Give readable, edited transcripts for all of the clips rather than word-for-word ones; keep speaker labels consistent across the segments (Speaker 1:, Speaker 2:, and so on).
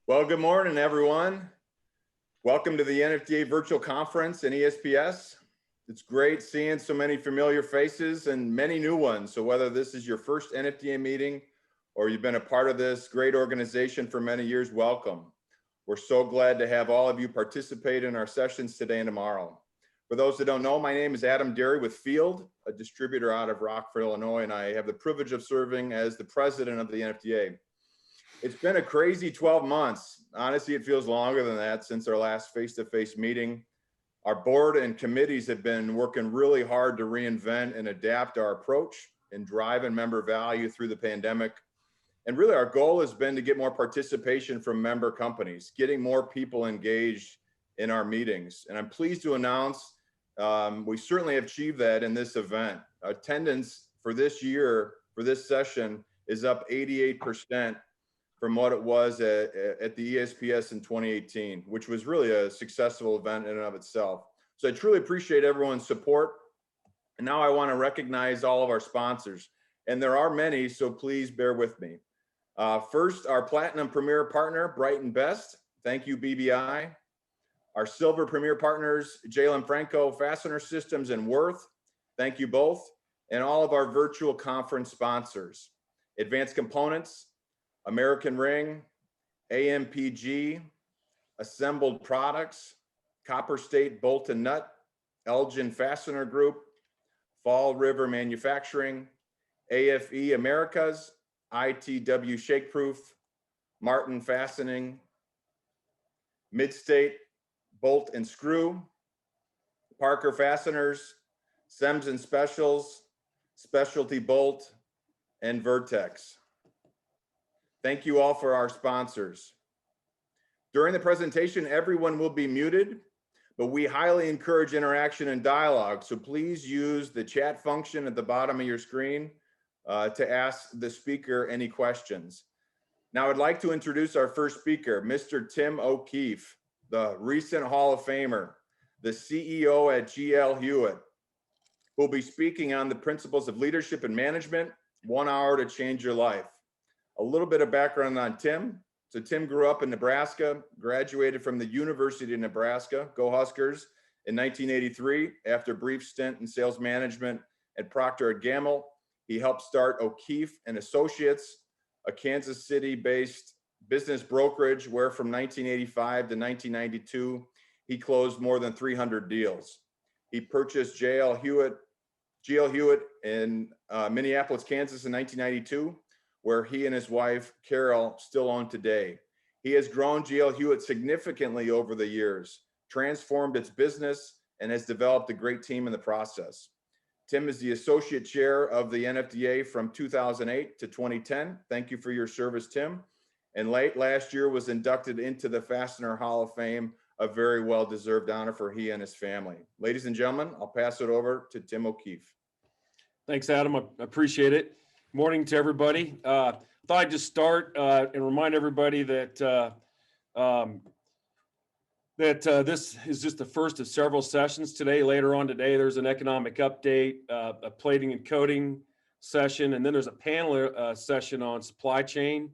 Speaker 1: Well, good morning, everyone. Welcome to the NFDA virtual conference in ESPS. It's great seeing so many familiar faces and many new ones. So whether this is your first NFDA meeting or you've been a part of this great organization for many years, welcome. We're so glad to have all of you participate in our sessions today and tomorrow. For those that don't know, my name is Adam Derry with Field, a distributor out of Rockford, Illinois, and I have the privilege of serving as the president of the NFDA. It's been a crazy 12 months. Honestly, it feels longer than that since our last face-to-face meeting. Our board and committees have been working really hard to reinvent and adapt our approach and drive and member value through the pandemic. And really our goal has been to get more participation from member companies, getting more people engaged in our meetings. And I'm pleased to announce we certainly have achieved that in this event. Attendance for this year, for this session, is up 88% from what it was at the ESPS in 2018, which was really a successful event in and of itself. So I truly appreciate everyone's support. And now I want to recognize all of our sponsors. And there are many, so please bear with me. First, our Platinum Premier Partner, Brighton Best. Thank you, BBI. Our Silver Premier Partners, Jalen Franco, Fastener Systems, and Worth. Thank you both. And all of our virtual conference sponsors, Advanced Components, American Ring, AMPG, Assembled Products, Copper State Bolt and Nut, Elgin Fastener Group, Fall River Manufacturing, AFE Americas, ITW Shakeproof, Martin Fastening, Midstate Bolt and Screw, Parker Fasteners, Sems and Specials, Specialty Bolt, and Vertex. Thank you all for our sponsors. During the presentation, everyone will be muted, but we highly encourage interaction and dialogue. So please use the chat function at the bottom of your screen to ask the speaker any questions. Now I'd like to introduce our first speaker, Mr. Tim O'Keefe, the recent Hall of Famer, the CEO at GL Huyett, who will be speaking on the principles of leadership and management, 1 hour to change your life. A little bit of background on Tim. So Tim grew up in Nebraska, graduated from the University of Nebraska, go Huskers, in 1983. After a brief stint in sales management at Procter & Gamble, he helped start O'Keefe and Associates, a Kansas City-based business brokerage where from 1985 to 1992, he closed more than 300 deals. He purchased GL Huyett in Minneapolis, Kansas in 1992, where he and his wife, Carol, still own today. He has grown GL Huyett significantly over the years, transformed its business, and has developed a great team in the process. Tim is the associate chair of the NFDA from 2008 to 2010. Thank you for your service, Tim. And late last year was inducted into the Fastener Hall of Fame, a very well-deserved honor for he and his family. Ladies and gentlemen, I'll pass it over to Tim O'Keefe.
Speaker 2: Thanks, Adam. I appreciate it. Morning to everybody. Thought I'd just start and remind everybody that this is just the first of several sessions today. Later on today, there's an economic update, a plating and coating session, and then there's a panel session on supply chain.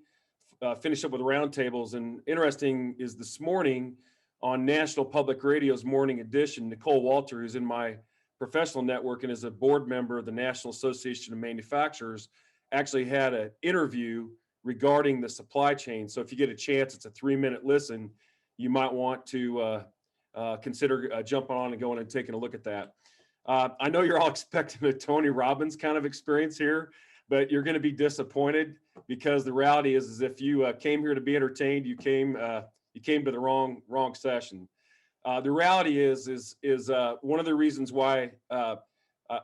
Speaker 2: Finish up with roundtables. And interesting is this morning on National Public Radio's Morning Edition, Nicole Walter, who's in my professional network and is a board member of the National Association of Manufacturers, actually had an interview regarding the supply chain. So if you get a chance, it's a 3-minute listen. You might want to consider jumping on and going and taking a look at that. I know you're all expecting a Tony Robbins kind of experience here, but you're going to be disappointed because the reality is if you came here to be entertained, you came to the wrong session. The reality is one of the reasons why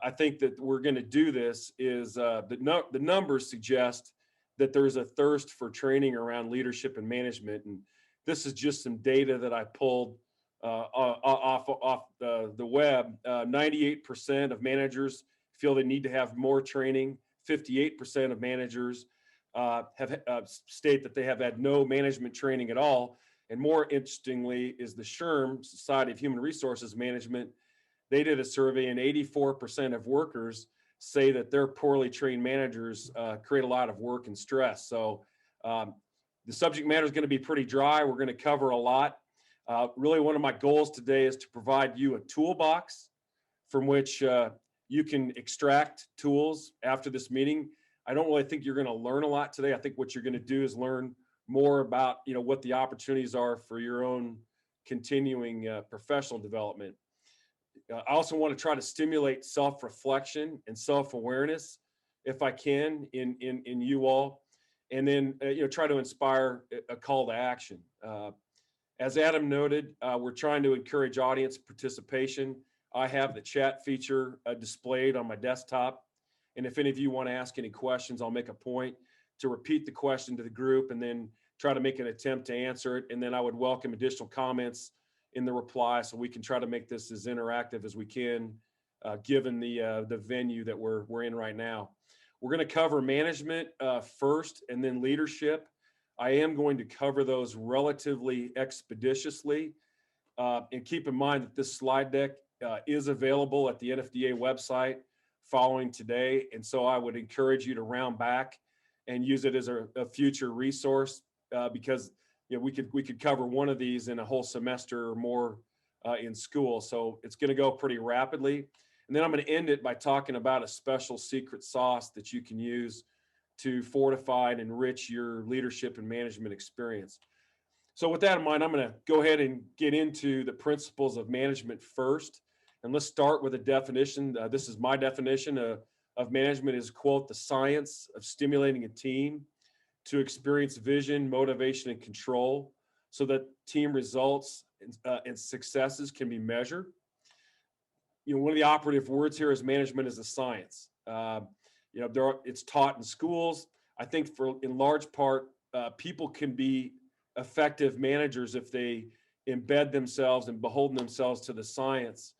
Speaker 2: I think that we're going to do this is the numbers suggest that there's a thirst for training around leadership and management. And this is just some data that I pulled off the web. 98% of managers feel they need to have more training. 58% of managers state that they have had no management training at all. And more interestingly is the SHRM, Society of Human Resources Management. They did a survey and 84% of workers say that their poorly trained managers create a lot of work and stress. So The subject matter is going to be pretty dry. We're going to cover a lot. Really, one of my goals today is to provide you a toolbox from which you can extract tools after this meeting. I don't really think you're going to learn a lot today. I think what you're going to do is learn more about, what the opportunities are for your own continuing professional development. I also want to try to stimulate self-reflection and self-awareness, if I can, in you all, and then try to inspire a call to action. As Adam noted, we're trying to encourage audience participation. I have the chat feature displayed on my desktop, and if any of you want to ask any questions, I'll make a point to repeat the question to the group and then try to make an attempt to answer it. And then I would welcome additional comments in the reply so we can try to make this as interactive as we can, given the venue that we're in right now. We're going to cover management first and then leadership. I am going to cover those relatively expeditiously. And keep in mind that this slide deck is available at the NFDA website following today. And so I would encourage you to round back and use it as a future resource because we could cover one of these in a whole semester or more in school. So it's going to go pretty rapidly. And then I'm going to end it by talking about a special secret sauce that you can use to fortify and enrich your leadership and management experience. So with that in mind, I'm going to go ahead and get into the principles of management first. And let's start with a definition. This is my definition of management is, quote, the science of stimulating a team to experience vision, motivation, and control so that team results and successes can be measured. One of the operative words here is management is a science. It's taught in schools. I think in large part, people can be effective managers if they embed themselves and beholden themselves to the science.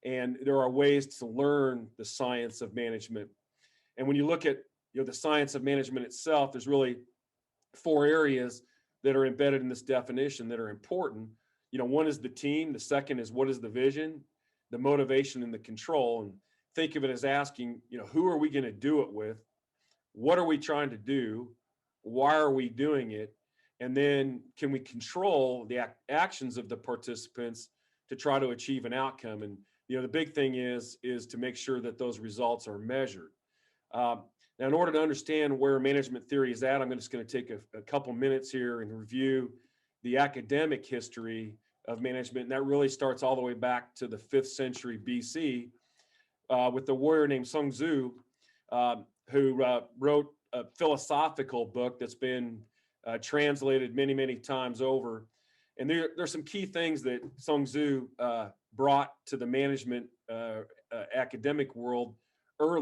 Speaker 2: And there are ways to learn the science of management. And when you look at the science of management itself, there's really 4 areas that are embedded in this definition that are important. One is the team. The second is what is the vision, the motivation, and the control. And think of it as asking, who are we going to do it with? What are we trying to do? Why are we doing it? And then can we control the actions of the participants to try to achieve an outcome? And the big thing is to make sure that those results are measured. Now, in order to understand where management theory is at, I'm just going to take a couple minutes here and review the academic history of management. And that really starts all the way back to the 5th century BC with the warrior named Sun Tzu, who wrote a philosophical book that's been translated many, many times over. And there's some key things that Sun Tzu brought to the management academic world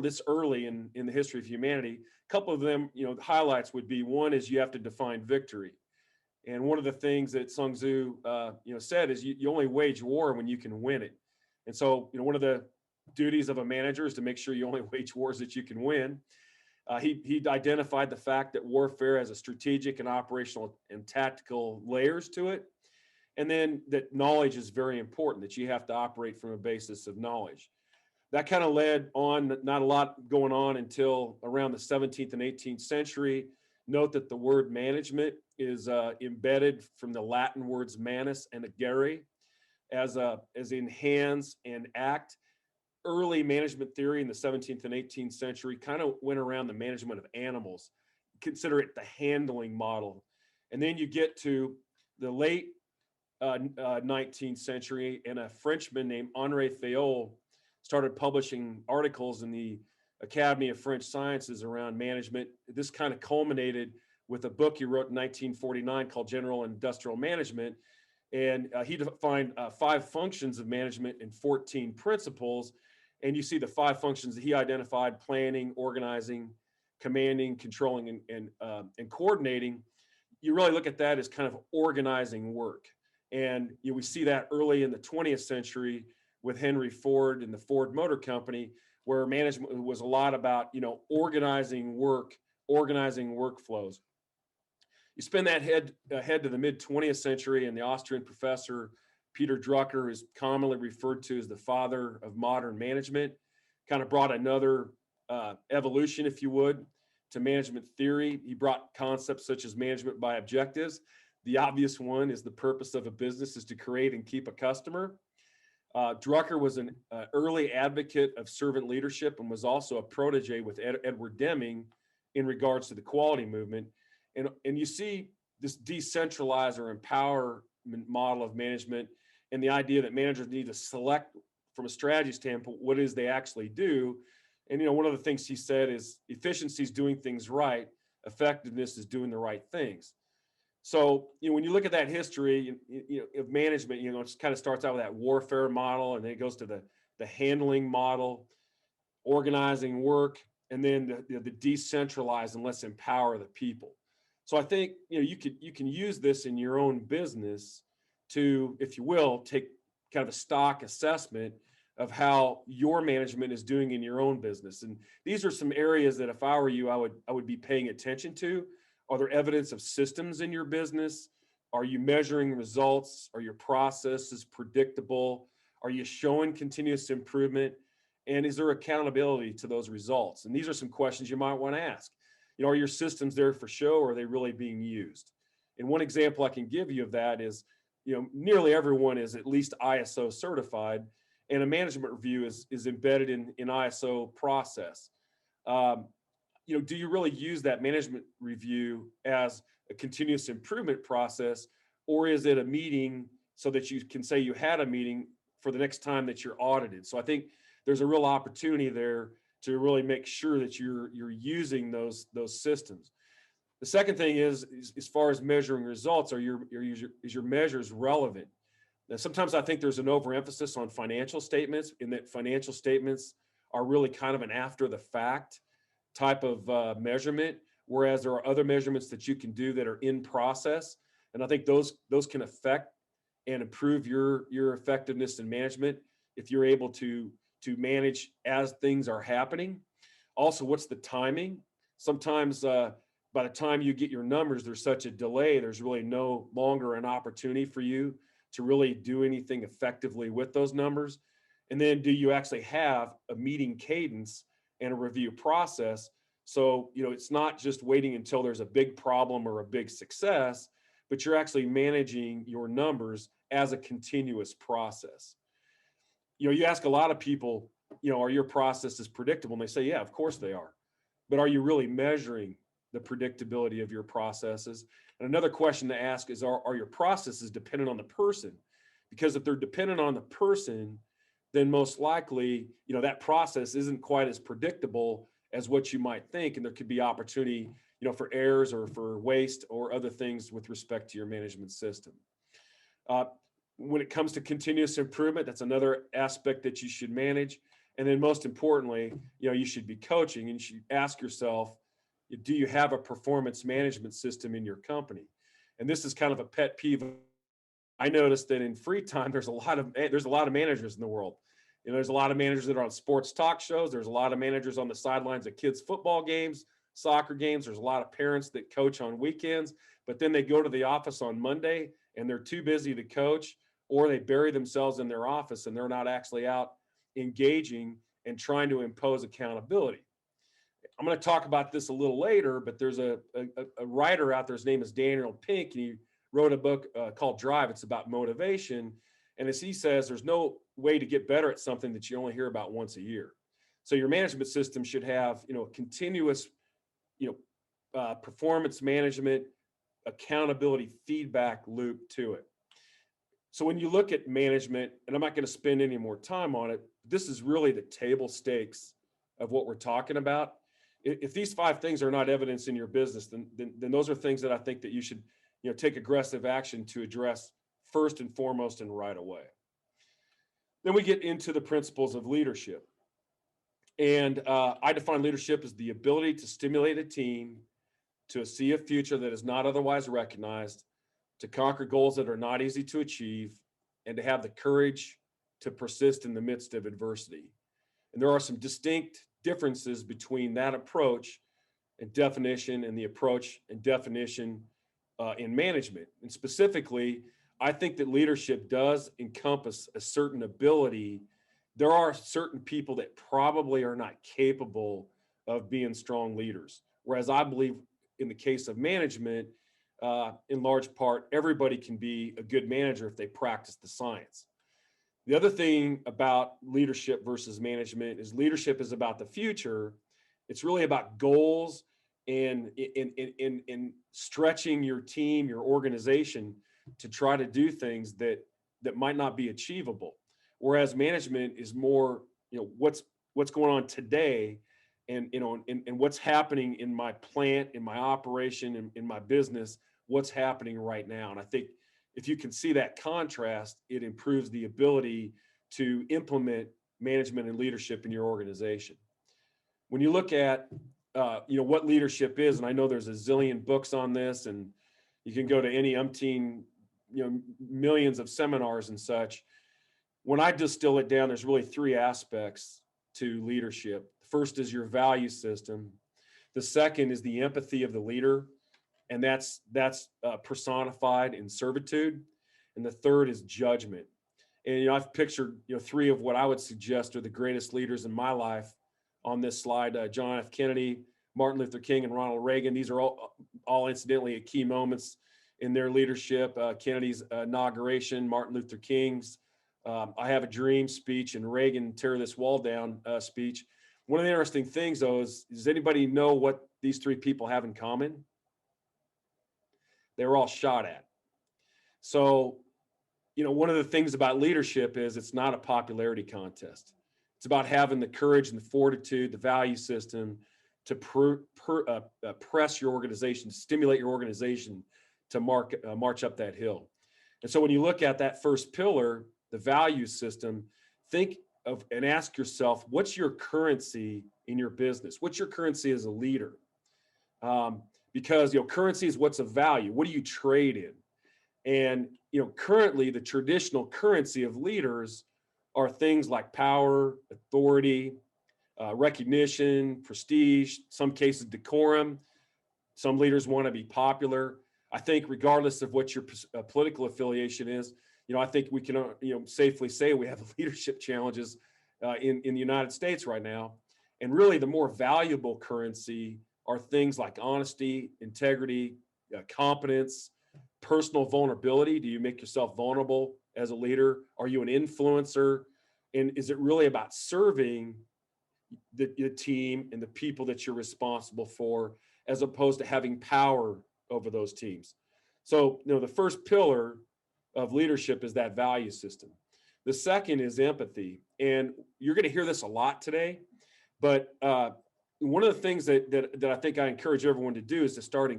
Speaker 2: this early in the history of humanity. A couple of them, the highlights would be, one is you have to define victory. And one of the things that Sun Tzu, said is you only wage war when you can win it. And so, one of the duties of a manager is to make sure you only wage wars that you can win. He identified the fact that warfare has a strategic and operational and tactical layers to it. And then that knowledge is very important, that you have to operate from a basis of knowledge. That kind of led on, not a lot going on until around the 17th and 18th century. Note that the word management is embedded from the Latin words manus and agere, as in hands and act. Early management theory in the 17th and 18th century kind of went around the management of animals. Consider it the handling model. And then you get to the late 19th century, and a Frenchman named Henri Fayol started publishing articles in the Academy of French Sciences around management. This kind of culminated with a book he wrote in 1949 called General Industrial Management. And he defined 5 functions of management and 14 principles. And you see the 5 functions that he identified: planning, organizing, commanding, controlling, and coordinating. You really look at that as kind of organizing work. And we see that early in the 20th century with Henry Ford and the Ford Motor Company, where management was a lot about, organizing work, organizing workflows. You spin that ahead to the mid 20th century, and the Austrian professor Peter Drucker is commonly referred to as the father of modern management, kind of brought another evolution, if you would, to management theory. He brought concepts such as management by objectives. The obvious one is the purpose of a business is to create and keep a customer. Drucker was an early advocate of servant leadership and was also a protege with Edward Deming in regards to the quality movement. And you see this decentralized or empowerment model of management and the idea that managers need to select from a strategy standpoint what it is they actually do. And, one of the things he said is efficiency is doing things right. Effectiveness is doing the right things. So, when you look at that history of management, it kind of starts out with that warfare model, and then it goes to the handling model, organizing work, and then the decentralize and let's empower the people. So I think, you can use this in your own business to, if you will, take kind of a stock assessment of how your management is doing in your own business. And these are some areas that if I were you, I would be paying attention to. Are there evidence of systems in your business? Are you measuring results? Are your processes predictable? Are you showing continuous improvement? And is there accountability to those results? And these are some questions you might want to ask. Are your systems there for show, or are they really being used? And one example I can give you of that is, nearly everyone is at least ISO certified, and a management review is embedded in ISO process. Do you really use that management review as a continuous improvement process, or is it a meeting so that you can say you had a meeting for the next time that you're audited? So I think there's a real opportunity there to really make sure that you're using those systems. The second thing is as far as measuring results, is your measures relevant? Now, sometimes I think there's an overemphasis on financial statements, in that financial statements are really kind of an after the fact type of measurement, whereas there are other measurements that you can do that are in process. And I think those can affect and improve your effectiveness in management if you're able to manage as things are happening. Also, what's the timing? Sometimes by the time you get your numbers, there's such a delay, there's really no longer an opportunity for you to really do anything effectively with those numbers. And then do you actually have a meeting cadence and a review process? So, it's not just waiting until there's a big problem or a big success, but you're actually managing your numbers as a continuous process. You ask a lot of people, are your processes predictable? And they say, yeah, of course they are. But are you really measuring the predictability of your processes? And another question to ask is, are your processes dependent on the person? Because if they're dependent on the person, then most likely, that process isn't quite as predictable as what you might think. And there could be opportunity, for errors or for waste or other things with respect to your management system. When it comes to continuous improvement, that's another aspect that you should manage. And then most importantly, you should be coaching, and you should ask yourself, do you have a performance management system in your company? And this is kind of a pet peeve. I noticed that in free time, there's a lot of managers in the world. There's a lot of managers that are on sports talk shows. There's a lot of managers on the sidelines of kids' football games, soccer games. There's a lot of parents that coach on weekends, but then they go to the office on Monday and they're too busy to coach, or they bury themselves in their office and they're not actually out engaging and trying to impose accountability. I'm going to talk about this a little later, but there's a writer out there. His name is Daniel Pink, and he wrote a book called Drive. It's about motivation. And as he says, there's no way to get better at something that you only hear about once a year. So your management system should have, a continuous, performance management, accountability, feedback loop to it. So when you look at management, and I'm not going to spend any more time on it, this is really the table stakes of what we're talking about. If these 5 things are not evidence in your business, then those are things that I think that you should, take aggressive action to address first and foremost and right away. Then we get into the principles of leadership. And I define leadership as the ability to stimulate a team to see a future that is not otherwise recognized, to conquer goals that are not easy to achieve, and to have the courage to persist in the midst of adversity. And there are some distinct differences between that approach and definition and the approach and definition in management. And specifically, I think that leadership does encompass a certain ability. There are certain people that probably are not capable of being strong leaders, Whereas I believe in the case of management, in large part, everybody can be a good manager if they practice the science. The other thing about leadership versus management is leadership is about the future. It's really about goals and in stretching your team, your organization to try to do things that might not be achievable. Whereas management is more, what's going on today, and and what's happening in my plant, in my operation, in my business, what's happening right now. And I think if you can see that contrast, it improves the ability to implement management and leadership in your organization. When you look at what leadership is, and I know there's a zillion books on this, and you can go to any umpteen, millions of seminars and such. When I distill it down, there's really three aspects to leadership. The first is your value system. The second is the empathy of the leader, and that's personified in servitude. And the third is judgment. And I've pictured three of what I would suggest are the greatest leaders in my life on this slide: John F. Kennedy, Martin Luther King, and Ronald Reagan. These are all incidentally at key moments in their leadership. Kennedy's inauguration, Martin Luther King's "I Have a Dream" speech, and Reagan "Tear This Wall Down" speech. One of the interesting things, though, is does anybody know what these three people have in common? They were all shot at. So, one of the things about leadership is it's not a popularity contest. It's about having the courage and the fortitude, the value system to press your organization, stimulate your organization to march up that hill. And so when you look at that first pillar, the value system, think of and ask yourself, what's your currency in your business? What's your currency as a leader? Because currency is what's of value. What do you trade in? And currently the traditional currency of leaders are things like power, authority, recognition, prestige, some cases decorum. Some leaders want to be popular. I think regardless of what your political affiliation is, I think we can safely say we have leadership challenges in the United States right now. And really the more valuable currency are things like honesty, integrity, competence, personal vulnerability. Do you make yourself vulnerable as a leader? Are you an influencer? And is it really about serving the team and the people that you're responsible for, as opposed to having power over those teams? So, the first pillar of leadership is that value system. The second is empathy. And you're going to hear this a lot today, but one of the things that I think I encourage everyone to do is to start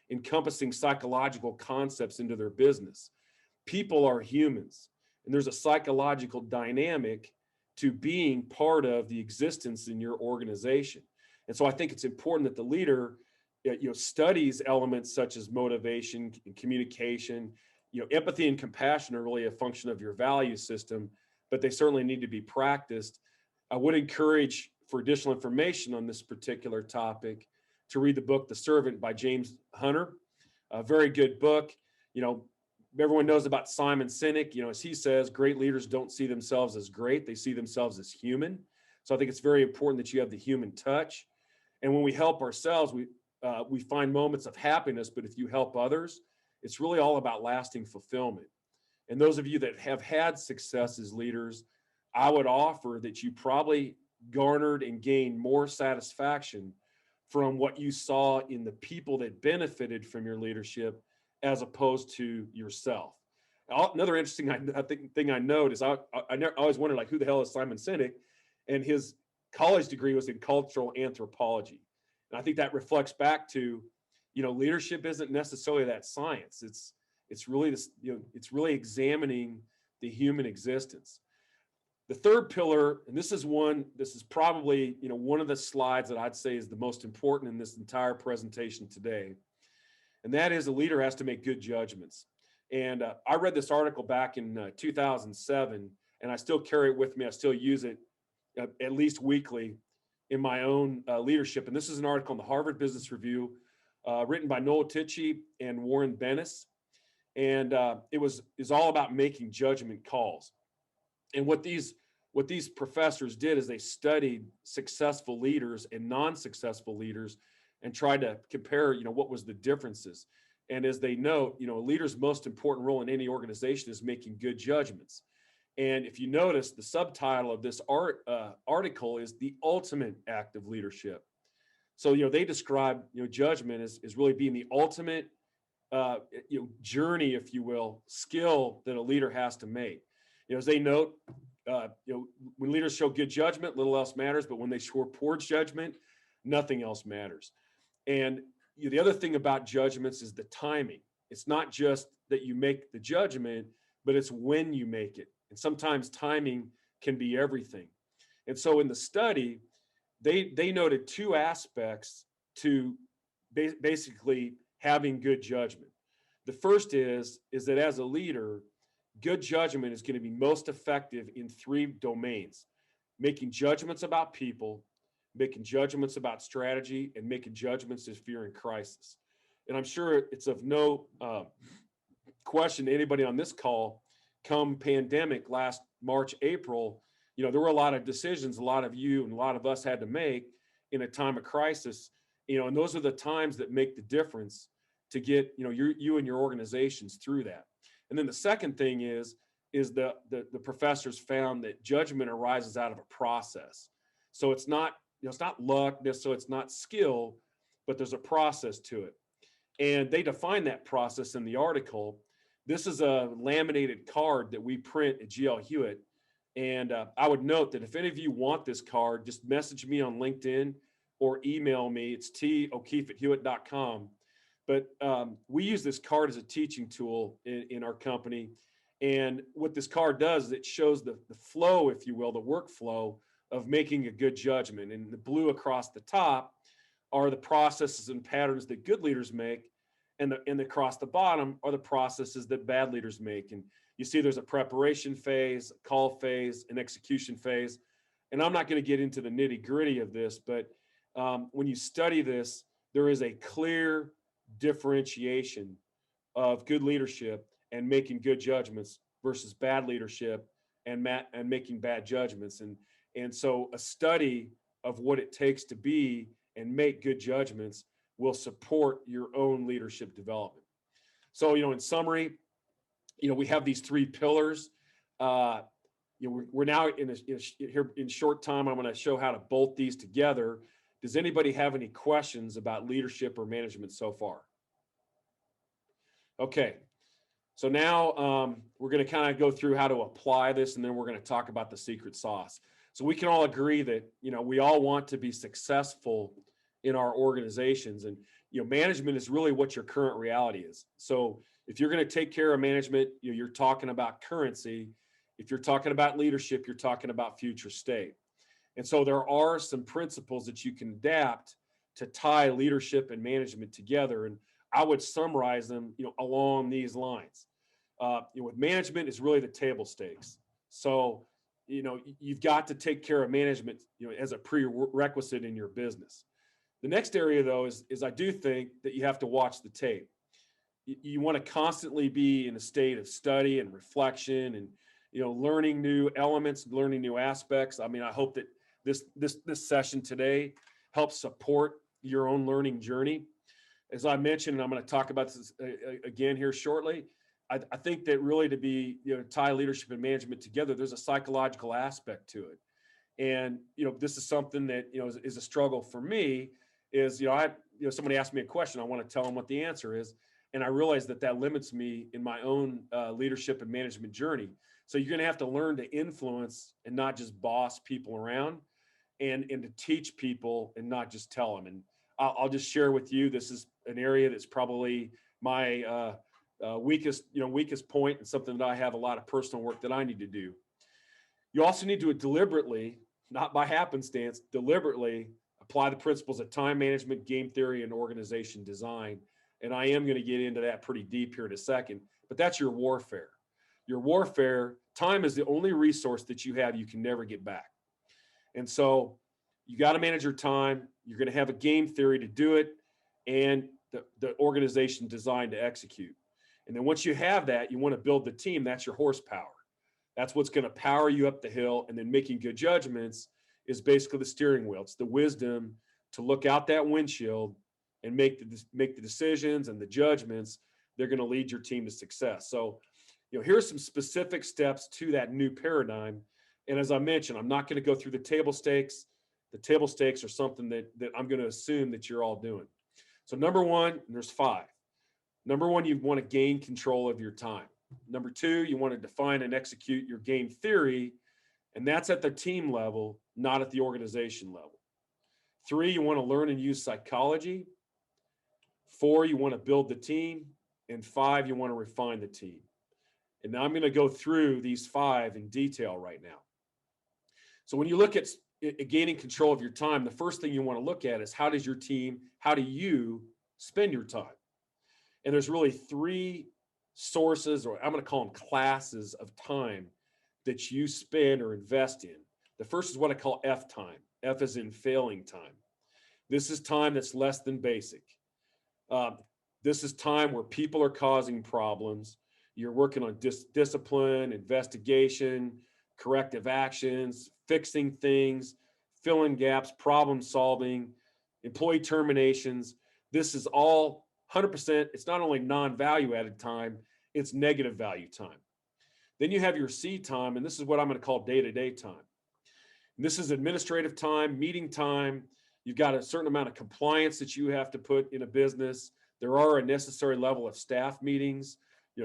Speaker 2: encompassing psychological concepts into their business. People are humans, and there's a psychological dynamic to being part of the existence in your organization. And so I think it's important that the leader studies elements such as motivation and communication. Empathy and compassion are really a function of your value system, but they certainly need to be practiced. I would encourage, for additional information on this particular topic, to read the book The Servant by James Hunter. A very good book. Everyone knows about Simon Sinek. As he says, great leaders don't see themselves as great, they see themselves as human. So I think it's very important that you have the human touch. And when we help ourselves, we find moments of happiness, but if you help others, it's really all about lasting fulfillment. And those of you that have had success as leaders, I would offer that you probably garnered and gained more satisfaction from what you saw in the people that benefited from your leadership as opposed to yourself. Another interesting thing I note is I always wondered, like, who the hell is Simon Sinek? And his college degree was in cultural anthropology. And I think that reflects back to, leadership isn't necessarily that science. It's really this, it's really examining the human existence. The third pillar, and this is probably, one of the slides that I'd say is the most important in this entire presentation today. And that is, a leader has to make good judgments. And I read this article back in 2007, and I still carry it with me. I still use it at least weekly in my own leadership. And this is an article in the Harvard Business Review, written by Noel Tichy and Warren Bennis. And is all about making judgment calls. And what these professors did is they studied successful leaders and non-successful leaders and tried to compare, what was the differences. And as they note, a leader's most important role in any organization is making good judgments. And if you notice, the subtitle of this article is the ultimate act of leadership. So, they describe, judgment as really being the ultimate, journey, if you will, skill that a leader has to make. As they note, when leaders show good judgment, little else matters. But when they show poor judgment, nothing else matters. And the other thing about judgments is the timing. It's not just that you make the judgment, but it's when you make it. And sometimes timing can be everything. And so in the study, they noted two aspects to basically having good judgment. The first is that as a leader, good judgment is going to be most effective in three domains: making judgments about people, making judgments about strategy, and making judgments if you're in crisis. And I'm sure it's of no question to anybody on this call, come pandemic last March, April, there were a lot of decisions a lot of you and a lot of us had to make in a time of crisis, and those are the times that make the difference to get, you and your organizations through that. And then the second thing is the professors found that judgment arises out of a process. So it's not luck, so it's not skill, but there's a process to it. And they define that process in the article. This is a laminated card that we print at GL Huyett. And I would note that if any of you want this card, just message me on LinkedIn or email me. It's tokeefe@huyett.com. But we use this card as a teaching tool in our company. And what this card does is it shows the flow, if you will, the workflow of making a good judgment. And the blue across the top are the processes and patterns that good leaders make. And across the bottom are the processes that bad leaders make. And you see there's a preparation phase, a call phase, an execution phase. And I'm not going to get into the nitty gritty of this, but when you study this, there is a clear differentiation of good leadership and making good judgments versus bad leadership and making bad judgments. And so a study of what it takes to be and make good judgments will support your own leadership development. So, in summary, we have these three pillars. We're now here in short time. I'm going to show how to bolt these together. Does anybody have any questions about leadership or management so far? Okay. So now we're going to kind of go through how to apply this, and then we're going to talk about the secret sauce. So we can all agree that, we all want to be successful in our organizations, and, management is really what your current reality is. So if you're going to take care of management, you're talking about currency. If you're talking about leadership, you're talking about future state. And so there are some principles that you can adapt to tie leadership and management together. And I would summarize them, along these lines. With management is really the table stakes. So, you've got to take care of management, as a prerequisite in your business. The next area, though, is I do think that you have to watch the tape. You want to constantly be in a state of study and reflection and, learning new elements, learning new aspects. I mean, I hope that this session today helps support your own learning journey. As I mentioned, and I'm going to talk about this again here shortly, I think that really to be, tie leadership and management together, there's a psychological aspect to it. And, this is something that, is a struggle for me is, somebody asked me a question, I want to tell them what the answer is. And I realize that limits me in my own leadership and management journey. So you're going to have to learn to influence and not just boss people around and to teach people and not just tell them. And I'll just share with you, this is an area that's probably my weakest point and something that I have a lot of personal work that I need to do. You also need to deliberately, not by happenstance, deliberately apply the principles of time management, game theory, and organization design. And I am going to get into that pretty deep here in a second, but that's your warfare. Your warfare, time is the only resource that you have you can never get back. And so you got to manage your time. You're going to have a game theory to do it and the organization designed to execute. And then once you have that, you want to build the team. That's your horsepower. That's what's going to power you up the hill. And then making good judgments is basically the steering wheel. It's the wisdom to look out that windshield and make the decisions and the judgments. They're going to lead your team to success. So, here's some specific steps to that new paradigm. And as I mentioned, I'm not going to go through the table stakes. The table stakes are something that I'm going to assume that you're all doing. So number one, there's 5. Number one, you want to gain control of your time. Number 2, you want to define and execute your game theory, and that's at the team level, not at the organization level. 3, you want to learn and use psychology. 4, you want to build the team. And 5, you want to refine the team. And now I'm going to go through these 5 in detail right now. So when you look at gaining control of your time, the first thing you want to look at is how do you spend your time? And there's really 3 sources, or I'm going to call them classes of time that you spend or invest in. The first is what I call F time. F is in failing time. This is time that's less than basic. This is time where people are causing problems. You're working on discipline, investigation, corrective actions, fixing things, filling gaps, problem solving, employee terminations. This is all 100%. It's not only non-value added time, it's negative value time. Then you have your C time, and this is what I'm going to call day-to-day time. And this is administrative time, meeting time. You've got a certain amount of compliance that you have to put in a business. There are a necessary level of staff meetings,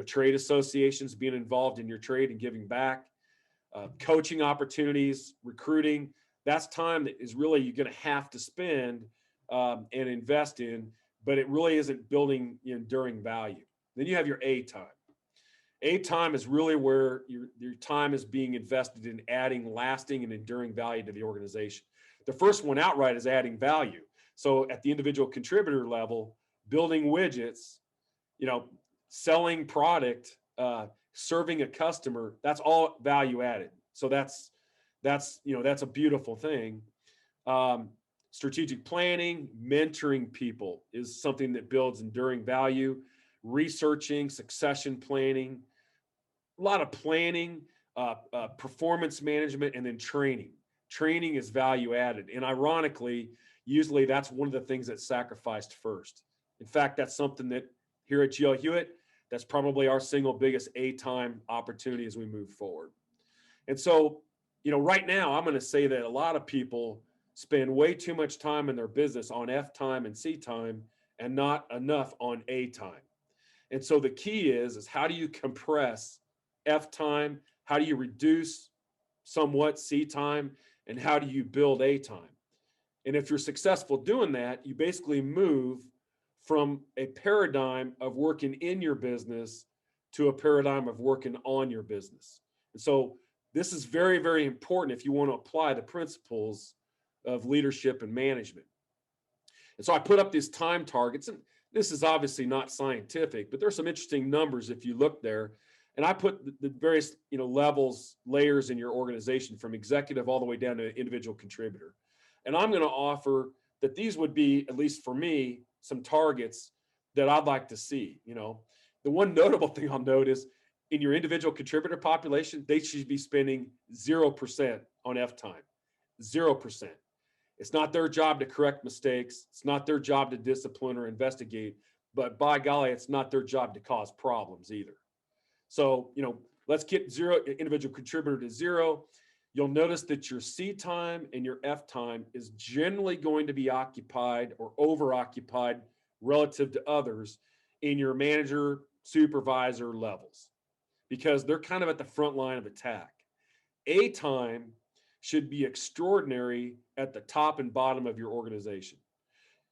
Speaker 2: trade associations being involved in your trade and giving back, coaching opportunities, recruiting. That's time that is really you're going to have to spend and invest in, but it really isn't building enduring value. Then you have your A time. A time is really where your time is being invested in adding lasting and enduring value to the organization. The first one outright is adding value. So at the individual contributor level, building widgets, selling product, serving a customer, that's all value added. So that's a beautiful thing. Strategic planning, mentoring people is something that builds enduring value. Researching, succession planning, a lot of planning, performance management, and then training. Training is value added. And ironically, usually that's one of the things that's sacrificed first. In fact, that's something that here at GL Huyett, that's probably our single biggest A-time opportunity as we move forward. And so, right now, I'm going to say that a lot of people spend way too much time in their business on F time and C time and not enough on A time. And so the key is how do you compress F time? How do you reduce somewhat C time? And how do you build A time? And if you're successful doing that, you basically move from a paradigm of working in your business to a paradigm of working on your business. And so this is very, very important if you want to apply the principles of leadership and management. And so I put up these time targets, and this is obviously not scientific, but there's some interesting numbers if you look there. And I put the various levels, layers in your organization from executive all the way down to individual contributor. And I'm going to offer that these would be, at least for me, some targets that I'd like to see. The one notable thing I'll note is in your individual contributor population, they should be spending 0% on F time, 0%. It's not their job to correct mistakes. It's not their job to discipline or investigate, but by golly, it's not their job to cause problems either. So, let's get individual contributor to 0. You'll notice that your C time and your F time is generally going to be occupied or over-occupied relative to others in your manager, supervisor levels, because they're kind of at the front line of attack. A time should be extraordinary at the top and bottom of your organization.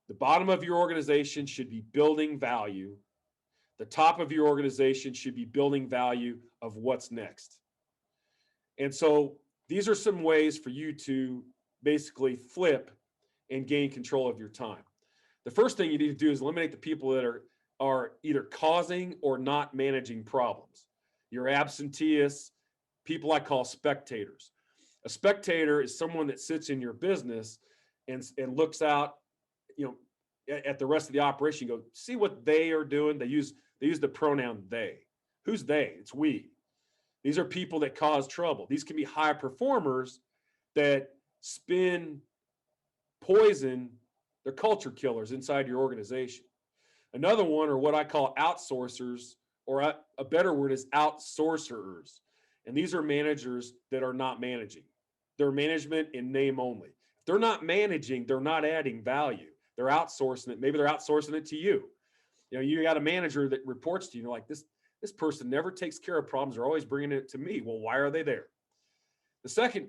Speaker 2: The bottom of your organization should be building value. The top of your organization should be building value of what's next. And so these are some ways for you to basically flip and gain control of your time. The first thing you need to do is eliminate the people that are either causing or not managing problems. Your absenteists, people I call spectators. A spectator is someone that sits in your business and looks out, at the rest of the operation. Go see what they are doing. They use the pronoun they. Who's they? It's we. These are people that cause trouble. These can be high performers that spin poison They're culture killers inside your organization. Another one are what I call outsourcers, or a better word is outsourcers. And these are managers that are not managing. They're management in name only. If they're not managing, they're not adding value. They're outsourcing it. Maybe they're outsourcing it to you. You got a manager that reports to you. You're like, this person never takes care of problems. They're always bringing it to me. Well, why are they there? The second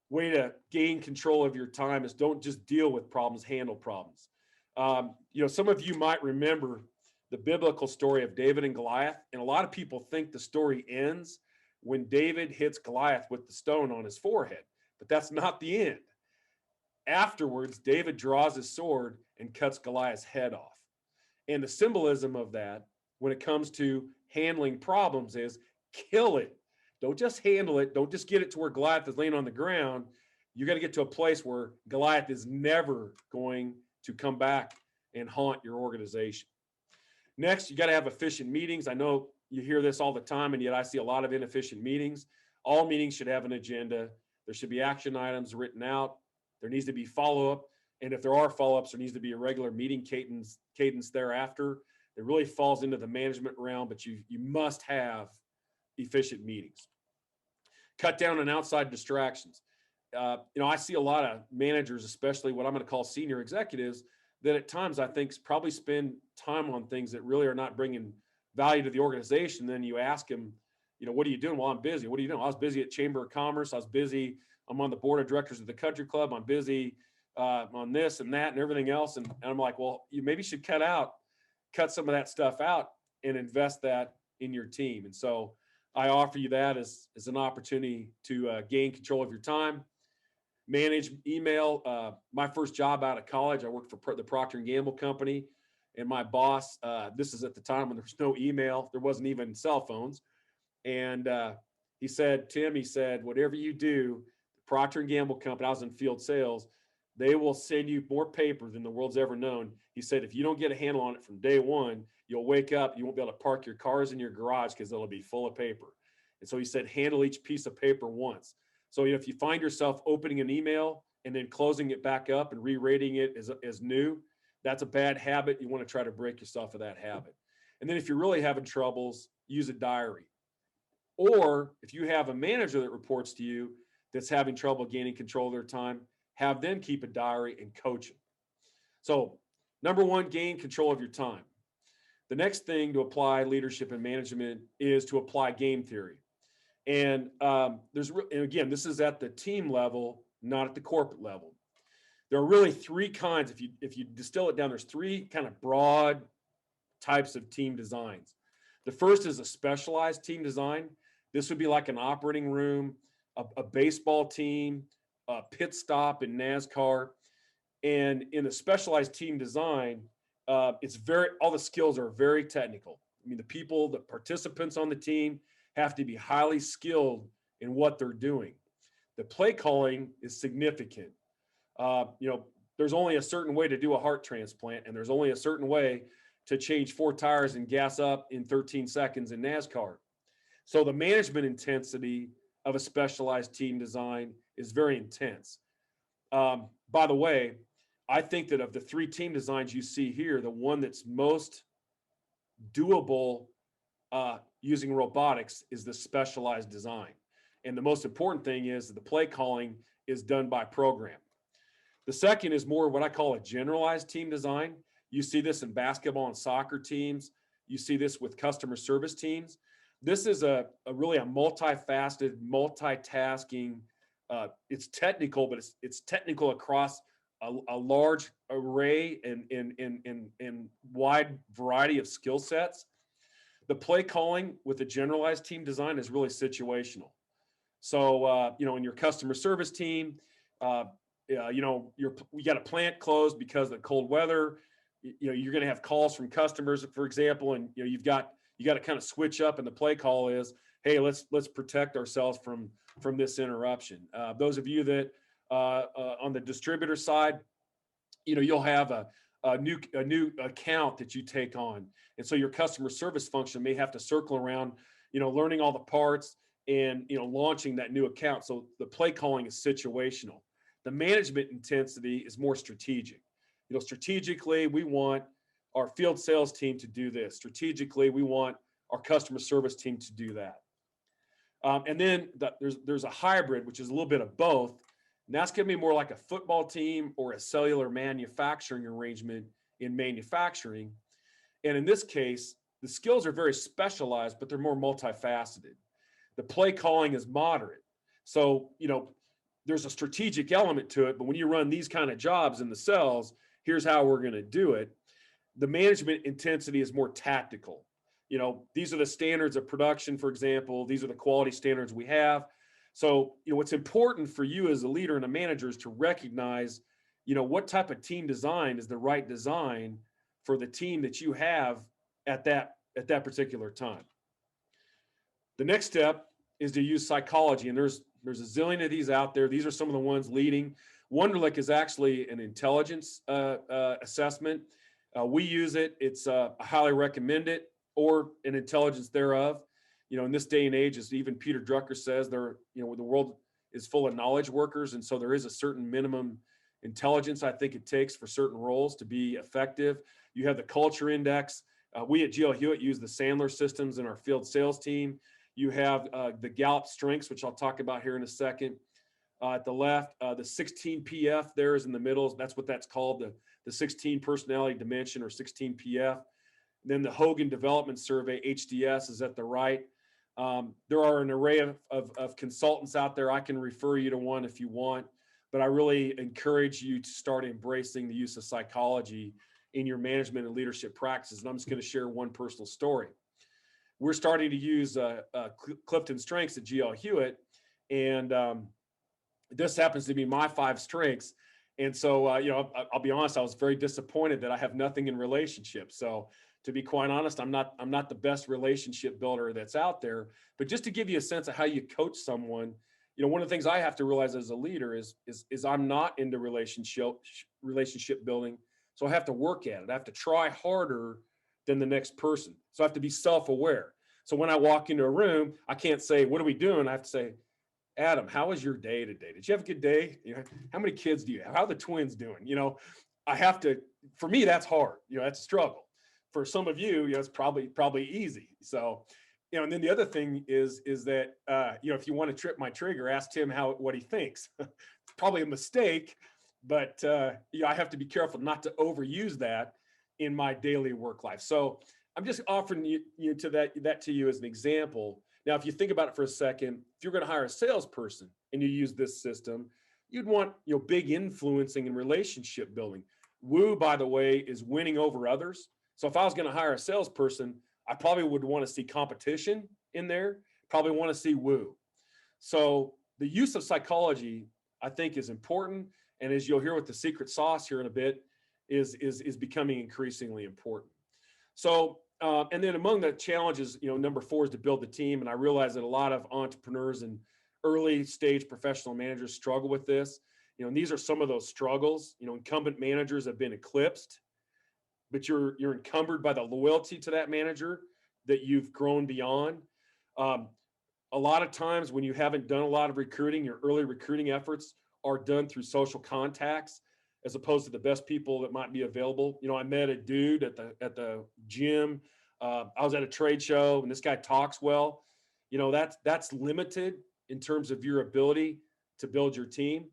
Speaker 2: way to gain control of your time is don't just deal with problems, handle problems. Some of you might remember the biblical story of David and Goliath, and a lot of people think the story ends when David hits Goliath with the stone on his forehead, but that's not the end. Afterwards, David draws his sword and cuts Goliath's head off. And the symbolism of that, when it comes to handling problems, is kill it. Don't just handle it. Don't just get it to where Goliath is laying on the ground. You got to get to a place where Goliath is never going to come back and haunt your organization. Next, you got to have efficient meetings. I know you hear this all the time, and yet I see a lot of inefficient meetings. All meetings should have an agenda. There should be action items written out. There needs to be follow-up. And if there are follow-ups, there needs to be a regular meeting cadence thereafter. It really falls into the management realm, but you must have efficient meetings. Cut down on outside distractions. I see a lot of managers, especially what I'm going to call senior executives, that at times I think probably spend time on things that really are not bringing value to the organization. Then you ask them, what are you doing? Well, I'm busy. What are you doing? I was busy at Chamber of Commerce. I was busy. I'm on the board of directors of the country club. I'm busy on this and that and everything else. And I'm like, well, you maybe should cut some of that stuff out and invest that in your team. And so I offer you that as an opportunity to gain control of your time. Manage email. My first job out of college, I worked for the Procter & Gamble company. And my boss, this is at the time when there was no email. There wasn't even cell phones. And he said, Tim, whatever you do, the Procter & Gamble company, I was in field sales, they will send you more paper than the world's ever known. He said, if you don't get a handle on it from day one, you'll wake up, you won't be able to park your cars in your garage because it'll be full of paper. And so he said, handle each piece of paper once. So if you find yourself opening an email and then closing it back up and re-rating it as new, that's a bad habit. You want to try to break yourself of that habit. And then if you're really having troubles, use a diary. Or if you have a manager that reports to you that's having trouble gaining control of their time, have them keep a diary and coach them. So number one, gain control of your time. The next thing to apply leadership and management is to apply game theory. And again, this is at the team level, not at the corporate level. There are really three kinds. If you distill it down, there's three kind of broad types of team designs. The first is a specialized team design. This would be like an operating room, a baseball team, a pit stop in NASCAR. And in a specialized team design, all the skills are very technical. I mean, the participants on the team have to be highly skilled in what they're doing. The play calling is significant. There's only a certain way to do a heart transplant, and there's only a certain way to change 4 tires and gas up in 13 seconds in NASCAR. So the management intensity of a specialized team design is very intense. By the way, I think that of the 3 team designs you see here, the one that's most doable using robotics is the specialized design. And the most important thing is that the play calling is done by program. The second is more what I call a generalized team design. You see this in basketball and soccer teams. You see this with customer service teams. This is really a multifaceted, multitasking. It's technical, but it's technical across a large array and wide variety of skill sets. The play calling with the generalized team design is really situational. So, in your customer service team, we got a plant closed because of the cold weather. You're going to have calls from customers, for example, and you got to kind of switch up. And the play call is, hey, let's protect ourselves from this interruption. Those of you that on the distributor side, you'll have a new account that you take on, and so your customer service function may have to circle around, learning all the parts and launching that new account. So the play calling is situational. The management intensity is more strategic. Strategically, we want our field sales team to do this. Strategically, we want our customer service team to do that. And then there's a hybrid, which is a little bit of both. And that's going to be more like a football team or a cellular manufacturing arrangement in manufacturing. And in this case, the skills are very specialized, but they're more multifaceted. The play calling is moderate. So, there's a strategic element to it, but when you run these kind of jobs in the cells, here's how we're going to do it. The management intensity is more tactical. These are the standards of production, for example. These are the quality standards we have. So, what's important for you as a leader and a manager is to recognize, what type of team design is the right design for the team that you have at that particular time. The next step is to use psychology, and there's a zillion of these out there. These are some of the ones leading. Wonderlic is actually an intelligence assessment. We use it. It's I highly recommend it, or an intelligence thereof. In this day and age, as even Peter Drucker says, the world is full of knowledge workers, and so there is a certain minimum intelligence I think it takes for certain roles to be effective. You have the culture index. We at GL Huyett use the Sandler systems in our field sales team. You have the Gallup strengths, which I'll talk about here in a second. At the left, the 16 PF there is in the middle. That's what that's called, the 16 personality dimension, or 16 PF. Then the Hogan Development Survey, HDS, is at the right. There are an array of consultants out there. I can refer you to one if you want, but I really encourage you to start embracing the use of psychology in your management and leadership practices. And I'm just going to share one personal story. We're starting to use Clifton Strengths at GL Huyett, and this happens to be my 5 strengths. And so, I'll be honest, I was very disappointed that I have nothing in relationships. So, to be quite honest, I'm not the best relationship builder that's out there. But just to give you a sense of how you coach someone, one of the things I have to realize as a leader is I'm not into relationship building. So I have to work at it. I have to try harder than the next person. So I have to be self-aware. So when I walk into a room, I can't say, "What are we doing?" I have to say, "Adam, how was your day today? Did you have a good day? How many kids do you have? How are the twins doing?" I have to, for me, that's hard. That's a struggle. For some of you, it's probably easy. So, and then the other thing is that, if you want to trip my trigger, ask Tim what he thinks. It's probably a mistake, but, I have to be careful not to overuse that in my daily work life. So I'm just offering you to that to you as an example. Now, if you think about it for a second, if you're going to hire a salesperson and you use this system, you'd want, big influencing and relationship building. Woo, by the way, is winning over others. So if I was going to hire a salesperson, I probably would want to see competition in there, probably want to see woo. So the use of psychology, I think, is important. And as you'll hear with the secret sauce here in a bit, is becoming increasingly important. So, and then among the challenges, number 4 is to build the team. And I realize that a lot of entrepreneurs and early stage professional managers struggle with this. And these are some of those struggles. Incumbent managers have been eclipsed, but you're encumbered by the loyalty to that manager that you've grown beyond. A lot of times when you haven't done a lot of recruiting, your early recruiting efforts are done through social contacts, as opposed to the best people that might be available. I met a dude at the gym. I was at a trade show, and this guy talks well. That's limited in terms of your ability to build your team.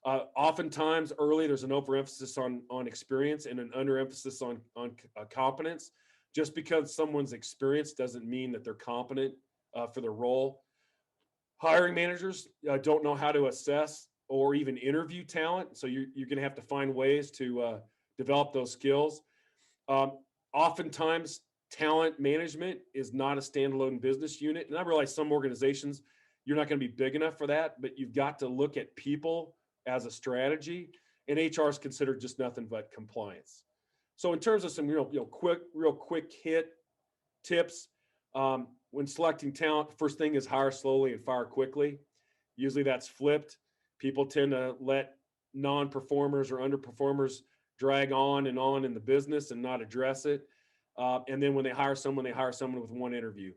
Speaker 2: Oftentimes early, there's an overemphasis on experience and an underemphasis on competence. Just because someone's experienced doesn't mean that they're competent for the role. Hiring managers don't know how to assess or even interview talent. So you're going to have to find ways to develop those skills. Oftentimes, talent management is not a standalone business unit. And I realize some organizations, you're not going to be big enough for that, but you've got to look at people as a strategy, and HR is considered just nothing but compliance. So in terms of some real quick hit tips, when selecting talent, first thing is hire slowly and fire quickly. Usually that's flipped. People tend to let non-performers or underperformers drag on in the business and not address it. And then when they hire someone with one interview.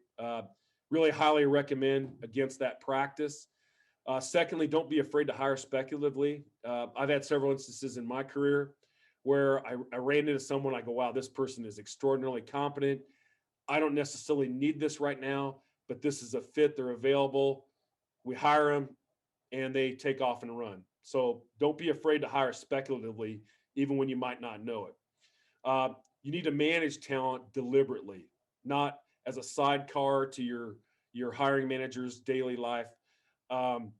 Speaker 2: Really highly recommend against that practice. Secondly, don't be afraid to hire speculatively. I've had several instances in my career where I ran into someone, I go, wow, this person is extraordinarily competent. I don't necessarily need this right now, but this is a fit. They're available. We hire them and they take off and run. So don't be afraid to hire speculatively, even when you might not know it. You need to manage talent deliberately, not as a sidecar to your hiring manager's daily life. Um,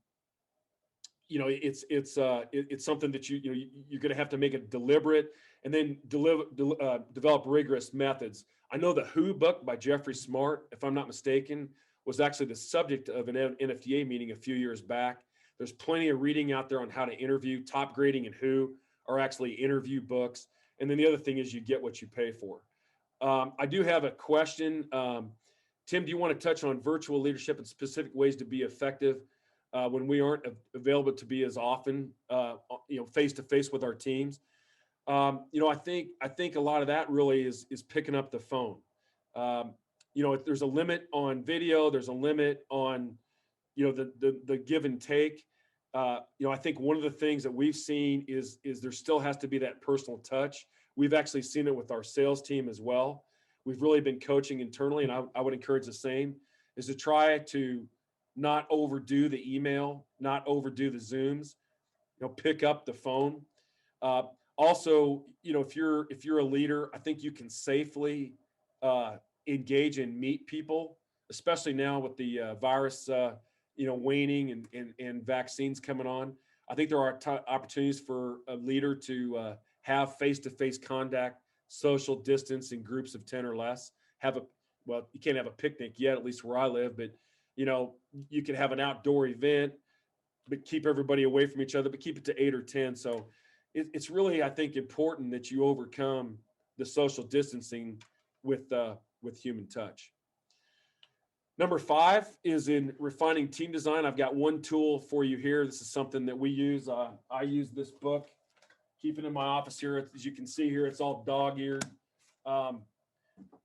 Speaker 2: it's something that you're going to have to make it deliberate, and then develop rigorous methods. I know the Who book by Jeffrey Smart, if I'm not mistaken, was actually the subject of an NFDA meeting a few years back. There's plenty of reading out there on how to interview. Top Grading and Who are actually interview books. And then the other thing is you get what you pay for. I do have a question. Tim, do you want to touch on virtual leadership and specific ways to be effective when we aren't available to be as often, face to face with our teams? I think a lot of that really is picking up the phone. There's a limit on video. There's a limit on, the give and take. I think one of the things that we've seen is there still has to be that personal touch. We've actually seen it with our sales team as well. We've really been coaching internally, and I would encourage the same, is to try to not overdo the email, not overdo the Zooms, pick up the phone. Also, if you're a leader, I think you can safely engage and meet people, especially now with the virus, waning and vaccines coming on. I think there are opportunities for a leader to have face-to-face contact, social distance in groups of 10 or less. You can't have a picnic yet, at least where I live, but you can have an outdoor event, but keep everybody away from each other, but keep it to 8 or 10. So it's really, I think, important that you overcome the social distancing with human touch. Number 5 is in refining team design. I've got one tool for you here. This is something that we use. I use this book, keep it in my office here. As you can see here, it's all dog-eared.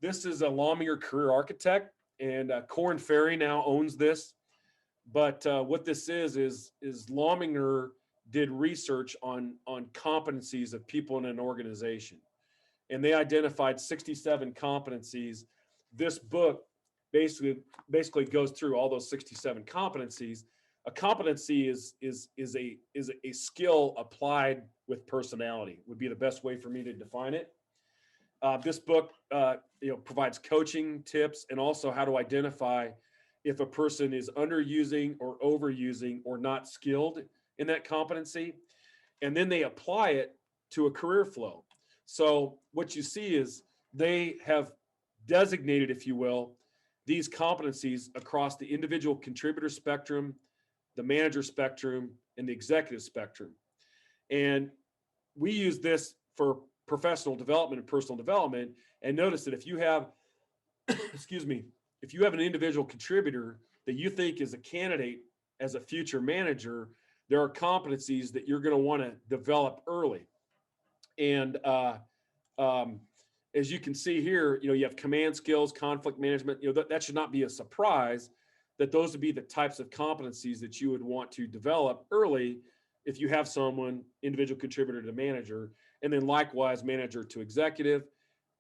Speaker 2: This is a Lominger Career Architect, and Korn Ferry now owns this. But what this is Lominger did research on competencies of people in an organization, and they identified 67 competencies. This book basically goes through all those 67 competencies. A competency is a skill applied with personality, would be the best way for me to define it. This book provides coaching tips and also how to identify if a person is underusing or overusing or not skilled in that competency. And then they apply it to a career flow. So what you see is they have designated, if you will, these competencies across the individual contributor spectrum, the manager spectrum, and the executive spectrum. And we use this for professional development and personal development. And notice that if you have, if you have an individual contributor that you think is a candidate as a future manager, there are competencies that you're going to want to develop early. And as you can see here, you have command skills, conflict management. That should not be a surprise that those would be the types of competencies that you would want to develop early if you have someone, individual contributor to manager, and then likewise manager to executive.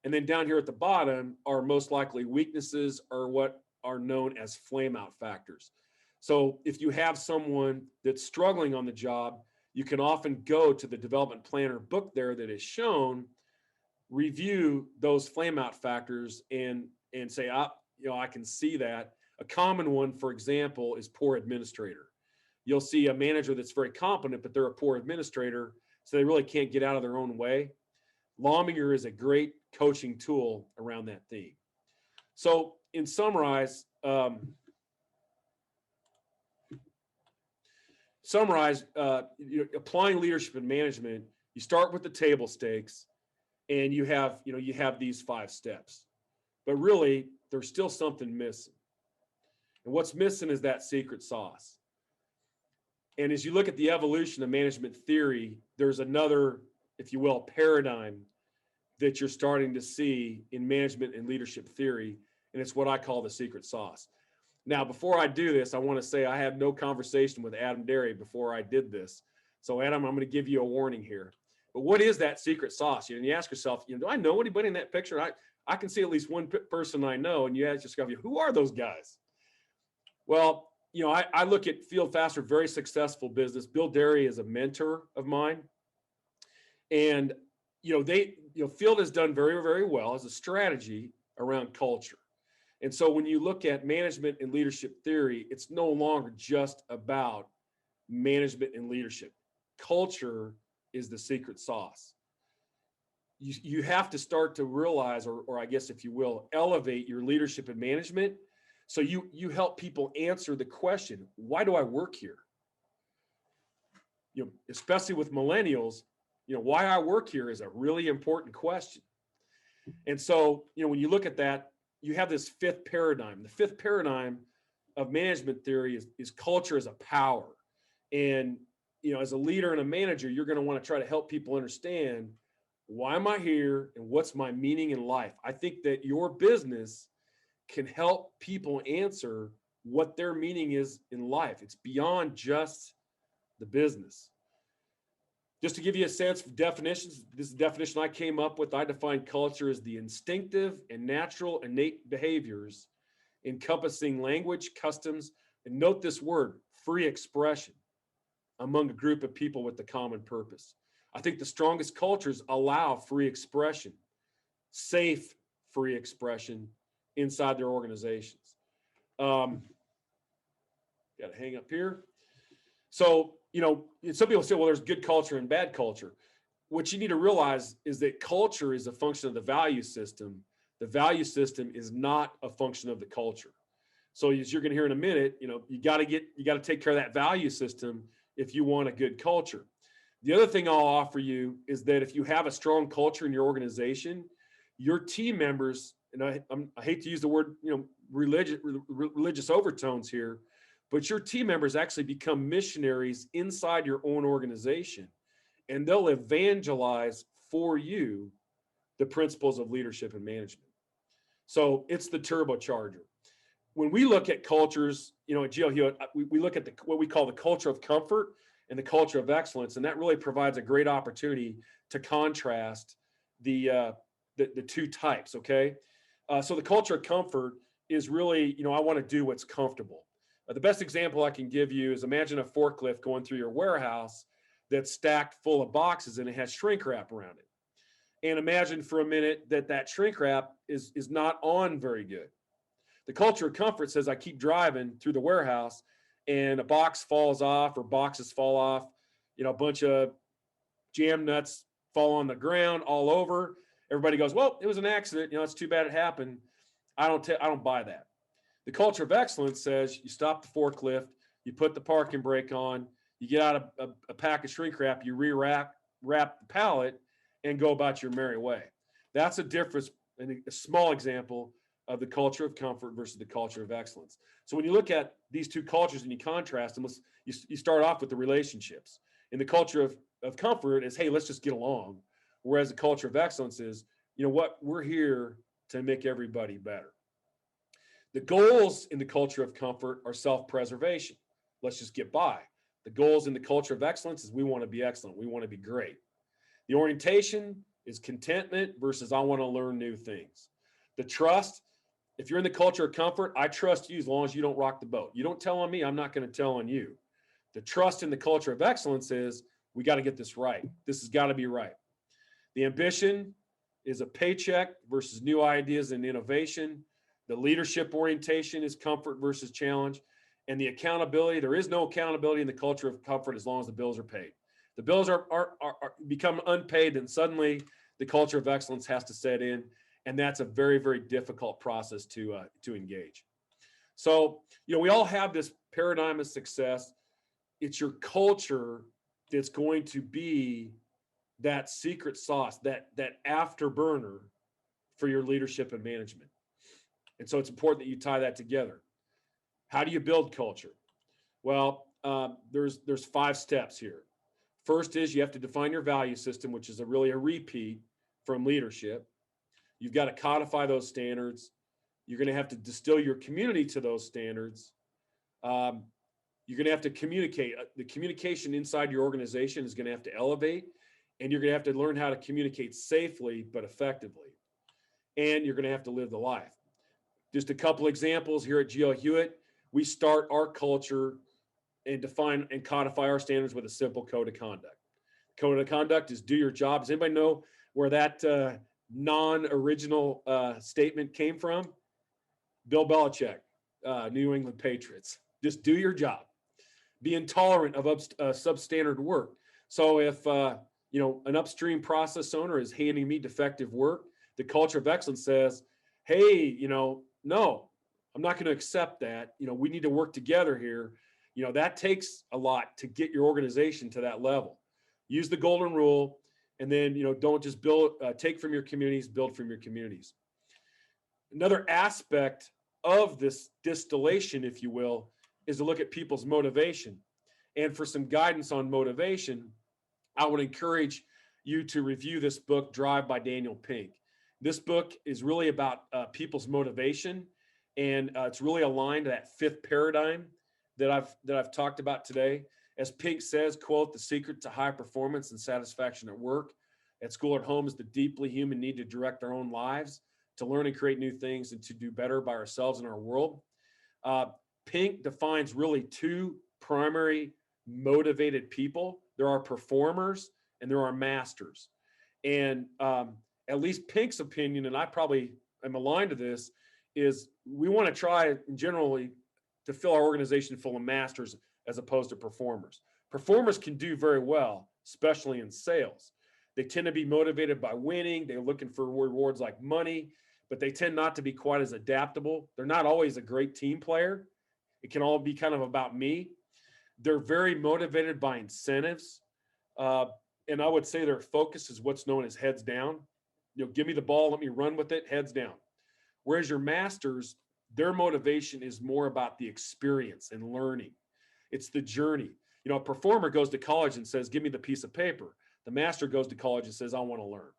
Speaker 2: And then down here at the bottom are most likely weaknesses, or what are known as flame out factors. So if you have someone that's struggling on the job, you can often go to the development planner book there that is shown, review those flame out factors and say, I can see that. A common one, for example, is poor administrator. You'll see a manager that's very competent, but they're a poor administrator, so they really can't get out of their own way. Lominger is a great coaching tool around that theme. So in summarize, applying leadership and management, you start with the table stakes, and you have these 5 steps, but really there's still something missing. And what's missing is that secret sauce. And as you look at the evolution of management theory, there's another, if you will, paradigm that you're starting to see in management and leadership theory, and it's what I call the secret sauce. Now, before I do this, I want to say I had no conversation with Adam Derry before I did this. So Adam, I'm going to give you a warning here. But what is that secret sauce? You know, and you ask yourself, do I know anybody in that picture? I can see at least one person I know, and you ask yourself, who are those guys? Well, I look at Field Faster, very successful business. Bill Derry is a mentor of mine. And, Field has done very, very well as a strategy around culture. And so when you look at management and leadership theory, it's no longer just about management and leadership. Culture is the secret sauce. You have to start to realize, or I guess, if you will, elevate your leadership and management. So you help people answer the question, why do I work here? Especially with millennials, why I work here is a really important question. And so, when you look at that, you have this fifth paradigm. The fifth paradigm of management theory is culture as a power. And, as a leader and a manager, you're going to want to try to help people understand, why am I here and what's my meaning in life? I think that your business can help people answer what their meaning is in life. It's beyond just the business. Just to give you a sense of definitions, this is the definition I came up with. I define culture as the instinctive and natural innate behaviors encompassing language, customs, and note this word, free expression among a group of people with a common purpose. I think the strongest cultures allow free expression, safe free expression inside their organizations. Got to hang up here. So, some people say, well, there's good culture and bad culture. What you need to realize is that culture is a function of the value system. The value system is not a function of the culture. So as you're going to hear in a minute, you got to take care of that value system if you want a good culture. The other thing I'll offer you is that if you have a strong culture in your organization, your team members, and I hate to use the word, religious overtones here, but your team members actually become missionaries inside your own organization, and they'll evangelize for you the principles of leadership and management. So it's the turbocharger. When we look at cultures, at GL Huyett, we look at what we call the culture of comfort and the culture of excellence, and that really provides a great opportunity to contrast the two types. Okay, so the culture of comfort is really, I want to do what's comfortable. The best example I can give you is, imagine a forklift going through your warehouse that's stacked full of boxes and it has shrink wrap around it. And imagine for a minute that shrink wrap is not on very good. The culture of comfort says, I keep driving through the warehouse and a box falls off, or boxes fall off, a bunch of jam nuts fall on the ground all over. Everybody goes, well, it was an accident. It's too bad it happened. I don't buy that. The culture of excellence says you stop the forklift, you put the parking brake on, you get out a pack of shrink wrap, you wrap the pallet, and go about your merry way. That's a difference, and a small example of the culture of comfort versus the culture of excellence. So when you look at these two cultures and you contrast them, you start off with the relationships. And the culture of comfort is, hey, let's just get along. Whereas the culture of excellence is, we're here to make everybody better. The goals in the culture of comfort are self-preservation. Let's just get by. The goals in the culture of excellence is, we want to be excellent. We want to be great. The orientation is contentment versus I want to learn new things. The trust, if you're in the culture of comfort, I trust you as long as you don't rock the boat. You don't tell on me, I'm not going to tell on you. The trust in the culture of excellence is, we got to get this right. This has got to be right. The ambition is a paycheck versus new ideas and innovation. The leadership orientation is comfort versus challenge. And the accountability, there is no accountability in the culture of comfort as long as the bills are paid. The bills are become unpaid, and suddenly the culture of excellence has to set in. And that's a very, very difficult process to engage. So, we all have this paradigm of success. It's your culture that's going to be that secret sauce, that afterburner for your leadership and management. And so it's important that you tie that together. How do you build culture? Well, there's 5 steps here. First is, you have to define your value system, which is really a repeat from leadership. You've got to codify those standards. You're going to have to distill your community to those standards. You're going to have to communicate. The communication inside your organization is going to have to elevate. and you're going to have to learn how to communicate safely but effectively, and you're going to have to live the life. Just a couple examples here at GL Huyett. We start our culture and define and codify our standards with a simple code of conduct. Code of conduct is do your job. Does anybody know where that non-original statement came from? Bill Belichick, New England Patriots. Just do your job. Be intolerant of substandard work. So if an upstream process owner is handing me defective work, the culture of excellence says, hey, no, I'm not going to accept that. We need to work together here. That takes a lot to get your organization to that level. Use the golden rule, and then, don't just take from your communities, build from your communities. Another aspect of this distillation, if you will, is to look at people's motivation. And for some guidance on motivation, I would encourage you to review this book, Drive by Daniel Pink. This book is really about people's motivation, and it's really aligned to that fifth paradigm that I've talked about today. As Pink says, quote, the secret to high performance and satisfaction at work, at school, at home is the deeply human need to direct our own lives, to learn and create new things, and to do better by ourselves and our world. Pink defines really two primary motivated people. There are performers and there are masters. And at least Pink's opinion, and I probably am aligned to this, is we want to try generally to fill our organization full of masters as opposed to performers. Performers can do very well, especially in sales. They tend to be motivated by winning. They're looking for rewards like money, but they tend not to be quite as adaptable. They're not always a great team player. It can all be kind of about me. They're very motivated by incentives. And I would say their focus is what's known as heads down. Give me the ball, let me run with it, heads down. Whereas your masters, their motivation is more about the experience and learning. It's the journey. A performer goes to college and says, give me the piece of paper. The master goes to college and says, I want to learn.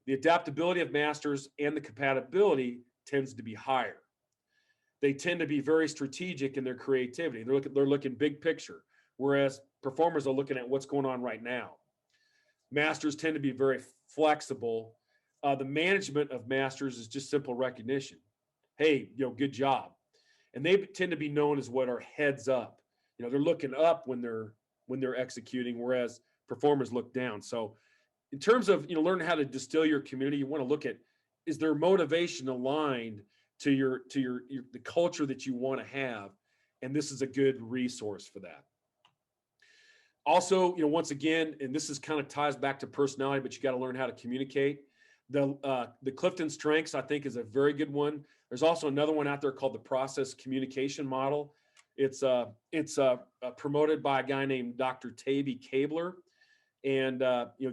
Speaker 2: The adaptability of masters and the compatibility tends to be higher. They tend to be very strategic in their creativity. They're looking big picture, whereas performers are looking at what's going on right now. Masters tend to be very flexible. The management of masters is just simple recognition. Hey, good job. And they tend to be known as what are heads up. They're looking up when they're executing, whereas performers look down. So in terms of, learning how to distill your community, you want to look at, is their motivation aligned to the culture that you want to have? And this is a good resource for that. Also, once again, and this is kind of ties back to personality, but you got to learn how to communicate. The Clifton Strengths, I think, is a very good one. There's also another one out there called the Process Communication Model. It's promoted by a guy named Dr. Taby Kabler. And,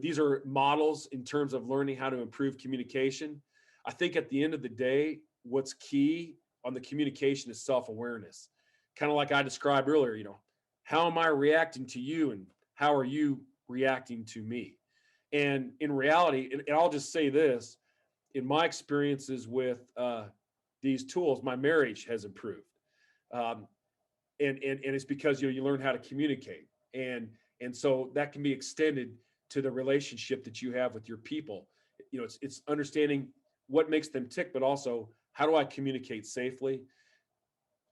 Speaker 2: these are models in terms of learning how to improve communication. I think at the end of the day, what's key on the communication is self-awareness. Kind of like I described earlier, how am I reacting to you and how are you reacting to me? And in reality, and I'll just say this, in my experiences with these tools, my marriage has improved. And it's because you learn how to communicate. And so that can be extended to the relationship that you have with your people. It's understanding what makes them tick, but also how do I communicate safely?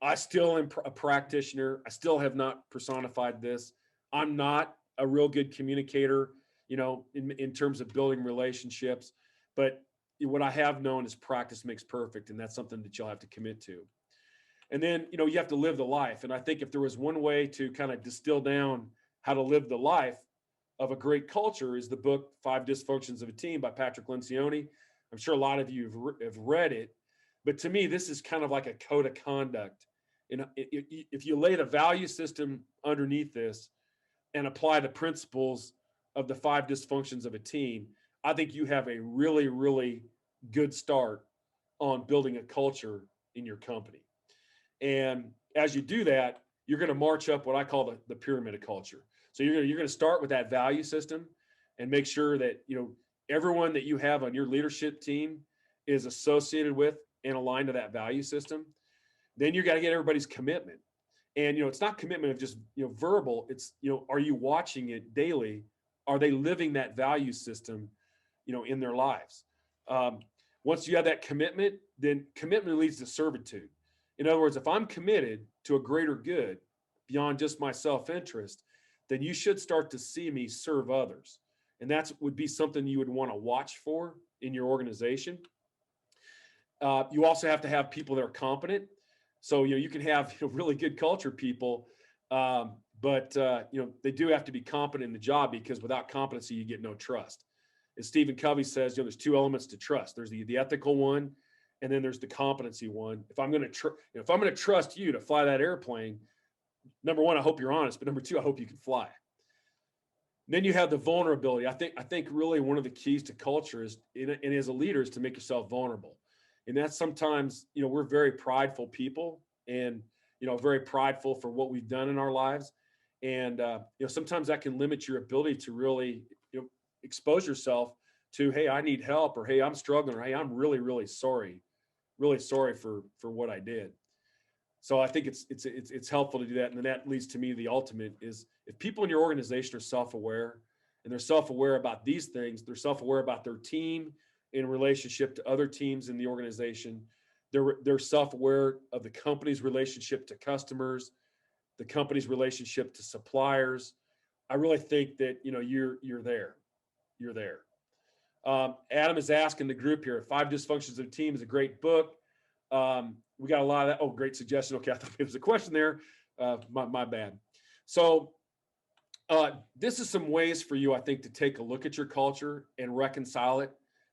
Speaker 2: I still am a practitioner. I still have not personified this. I'm not a real good communicator, in terms of building relationships. But what I have known is practice makes perfect, and that's something that you'll have to commit to. And then, you have to live the life. And I think if there was one way to kind of distill down how to live the life of a great culture is the book, 5 Dysfunctions of a Team by Patrick Lencioni. I'm sure a lot of you have read it. But to me, this is kind of like a code of conduct. And if you lay the value system underneath this and apply the principles of the 5 dysfunctions of a team, I think you have a really, really good start on building a culture in your company. And as you do that, you're going to march up what I call the pyramid of culture. So you're going to start with that value system and make sure that, everyone that you have on your leadership team is associated with and aligned to that value system. Then you got to get everybody's commitment. And, it's not commitment of just, verbal. It's, are you watching it daily? are they living that value system, in their lives? Once you have that commitment, then commitment leads to servitude. In other words, if I'm committed to a greater good beyond just my self-interest, then you should start to see me serve others. And that would be something you would want to watch for in your organization. You also have to have people that are competent. So, you can have really good culture people, but they do have to be competent in the job, because without competency, you get no trust. As Stephen Covey says, there's two elements to trust. There's the ethical one, and then there's the competency one. If I'm going to trust you to fly that airplane, number one, I hope you're honest, but number two, I hope you can fly. Then you have the vulnerability. I think really one of the keys to culture is, and as a leader, is to make yourself vulnerable. And that's sometimes, we're very prideful people, and, very prideful for what we've done in our lives. And, sometimes that can limit your ability to really, expose yourself to, hey, I need help, or, hey, I'm struggling, or, hey, I'm really, really sorry for what I did. So I think it's helpful to do that. And then that leads to me, the ultimate is, if people in your organization are self-aware, and they're self-aware about these things, they're self-aware about their team in relationship to other teams in the organization, they're self-aware of the company's relationship to customers, the company's relationship to suppliers. I really think that, you're there. You're there. Adam is asking the group here, 5 Dysfunctions of a Team is a great book. We got a lot of that. Oh, great suggestion. Okay, I thought it was a question there. My bad. So this is some ways for you, I think, to take a look at your culture and reconcile it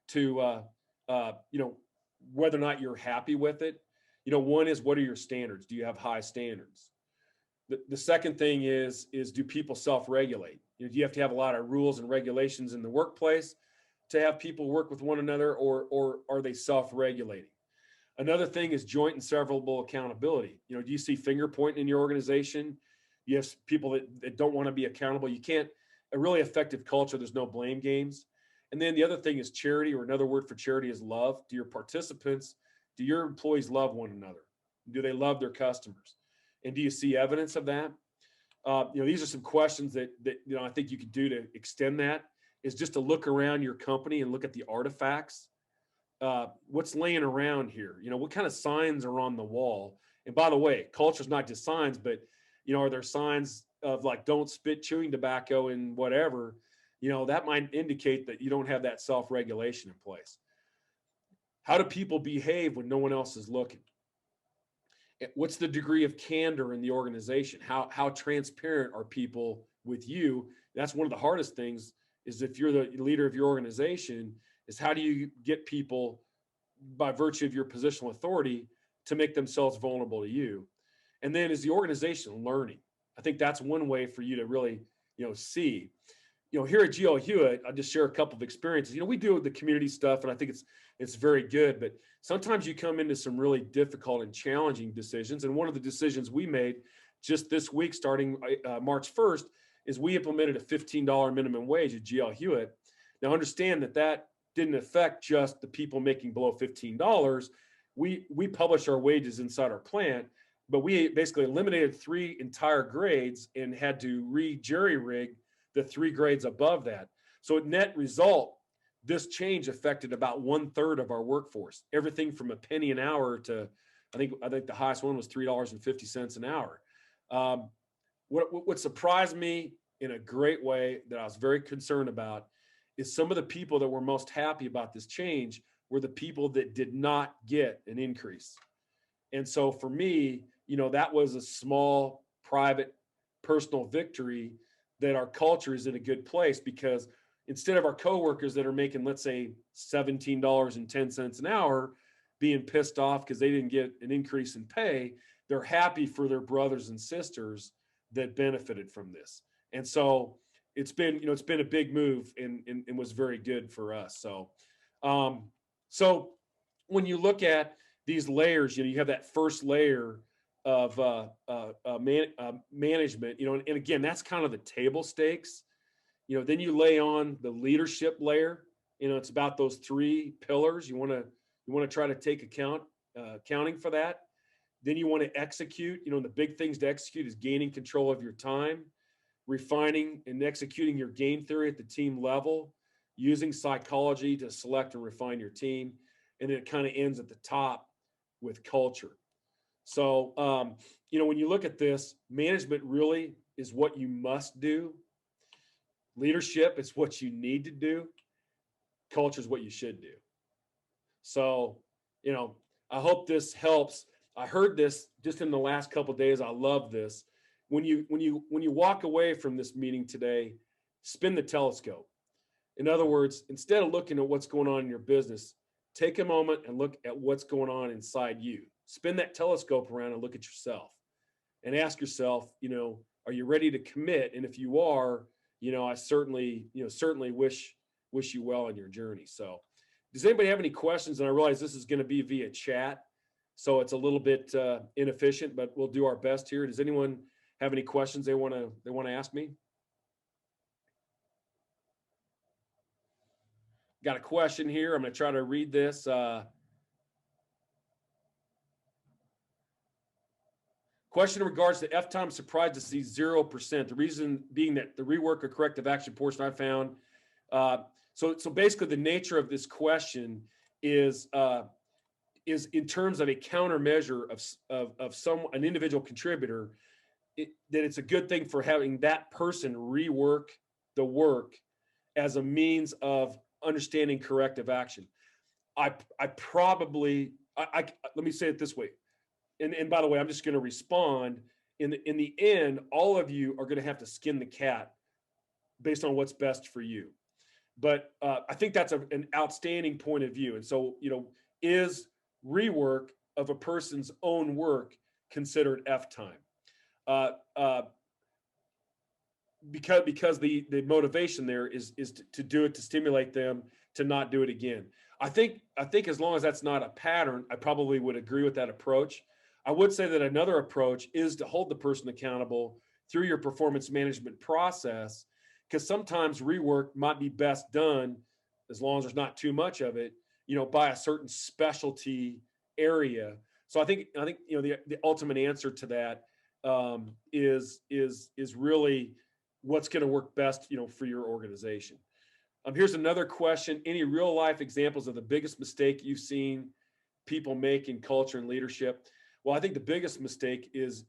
Speaker 2: to, whether or not you're happy with it. One is, what are your standards? Do you have high standards? The second thing is do people self-regulate? Do you have to have a lot of rules and regulations in the workplace to have people work with one another, or are they self-regulating? Another thing is joint and severable accountability. Do you see finger pointing in your organization? You have people that don't want to be accountable. You can't, a really effective culture, there's no blame games. And then the other thing is charity, or another word for charity is love. Do your participants, do your employees love one another? Do they love their customers? And do you see evidence of that? These are some questions that I think you could do to extend that, is just to look around your company and look at the artifacts. What's laying around here? What kind of signs are on the wall? And by the way, culture is not just signs, but, are there signs of, like, don't spit chewing tobacco and whatever? That might indicate that you don't have that self-regulation in place. How do people behave when no one else is looking? What's the degree of candor in the organization? How transparent are people with you? That's one of the hardest things, is if you're the leader of your organization, is how do you get people, by virtue of your positional authority, to make themselves vulnerable to you? And then, is the organization learning? I think that's one way for you to really, see. Here at GL Huyett, I'll just share a couple of experiences. We do the community stuff, and I think it's very good, but sometimes you come into some really difficult and challenging decisions. And one of the decisions we made just this week, starting March 1st, is we implemented a $15 minimum wage at GL Huyett. Now, understand that didn't affect just the people making below $15. We publish our wages inside our plant, but we basically eliminated 3 entire grades and had to re-jury-rig the 3 grades above that. So net result, this change affected about 1/3 of our workforce. Everything from a penny an hour to, I think the highest one was $3.50 an hour. What surprised me in a great way, that I was very concerned about, is some of the people that were most happy about this change were the people that did not get an increase. And so for me, that was a small, private, personal victory, that our culture is in a good place, because instead of our coworkers that are making, let's say, $17.10 an hour being pissed off because they didn't get an increase in pay, they're happy for their brothers and sisters that benefited from this. And so it's been a big move, and was very good for us. So, so when you look at these layers, you have that first layer of management, and again, that's kind of the table stakes. Then you lay on the leadership layer. It's about those 3 pillars. You want to try to take accounting for that. Then you want to execute. The big things to execute is gaining control of your time, refining and executing your game theory at the team level, using psychology to select and refine your team. And then it kind of ends at the top with culture. So, when you look at this, management really is what you must do. Leadership is what you need to do. Culture is what you should do. So, I hope this helps. I heard this just in the last couple of days. I love this. When you walk away from this meeting today, spin the telescope. In other words, instead of looking at what's going on in your business, take a moment and look at what's going on inside you. Spin that telescope around and look at yourself and ask yourself, are you ready to commit? And if you are, I certainly wish you well in your journey. So does anybody have any questions? And I realize this is going to be via chat, so it's a little bit inefficient, but we'll do our best here. Does anyone have any questions they want to ask me? Got a question here. I'm going to try to read this. Question in regards to F-time, surprised to see 0%. The reason being that the rework or corrective action portion I found. So basically the nature of this question is in terms of a countermeasure of an individual contributor, that it's a good thing for having that person rework the work as a means of understanding corrective action. Let me say it this way. And by the way, I'm just going to respond. In the end, all of you are going to have to skin the cat based on what's best for you. But I think that's an outstanding point of view. And so, is rework of a person's own work considered F-time? Because the motivation there is to do it, to stimulate them to not do it again. I think as long as that's not a pattern, I probably would agree with that approach. I would say that another approach is to hold the person accountable through your performance management process, because sometimes rework might be best done, as long as there's not too much of it, by a certain specialty area. So I think the ultimate answer to that is really what's going to work best, for your organization. Here's another question. Any real life examples of the biggest mistake you've seen people make in culture and leadership? Well, I think the biggest mistake is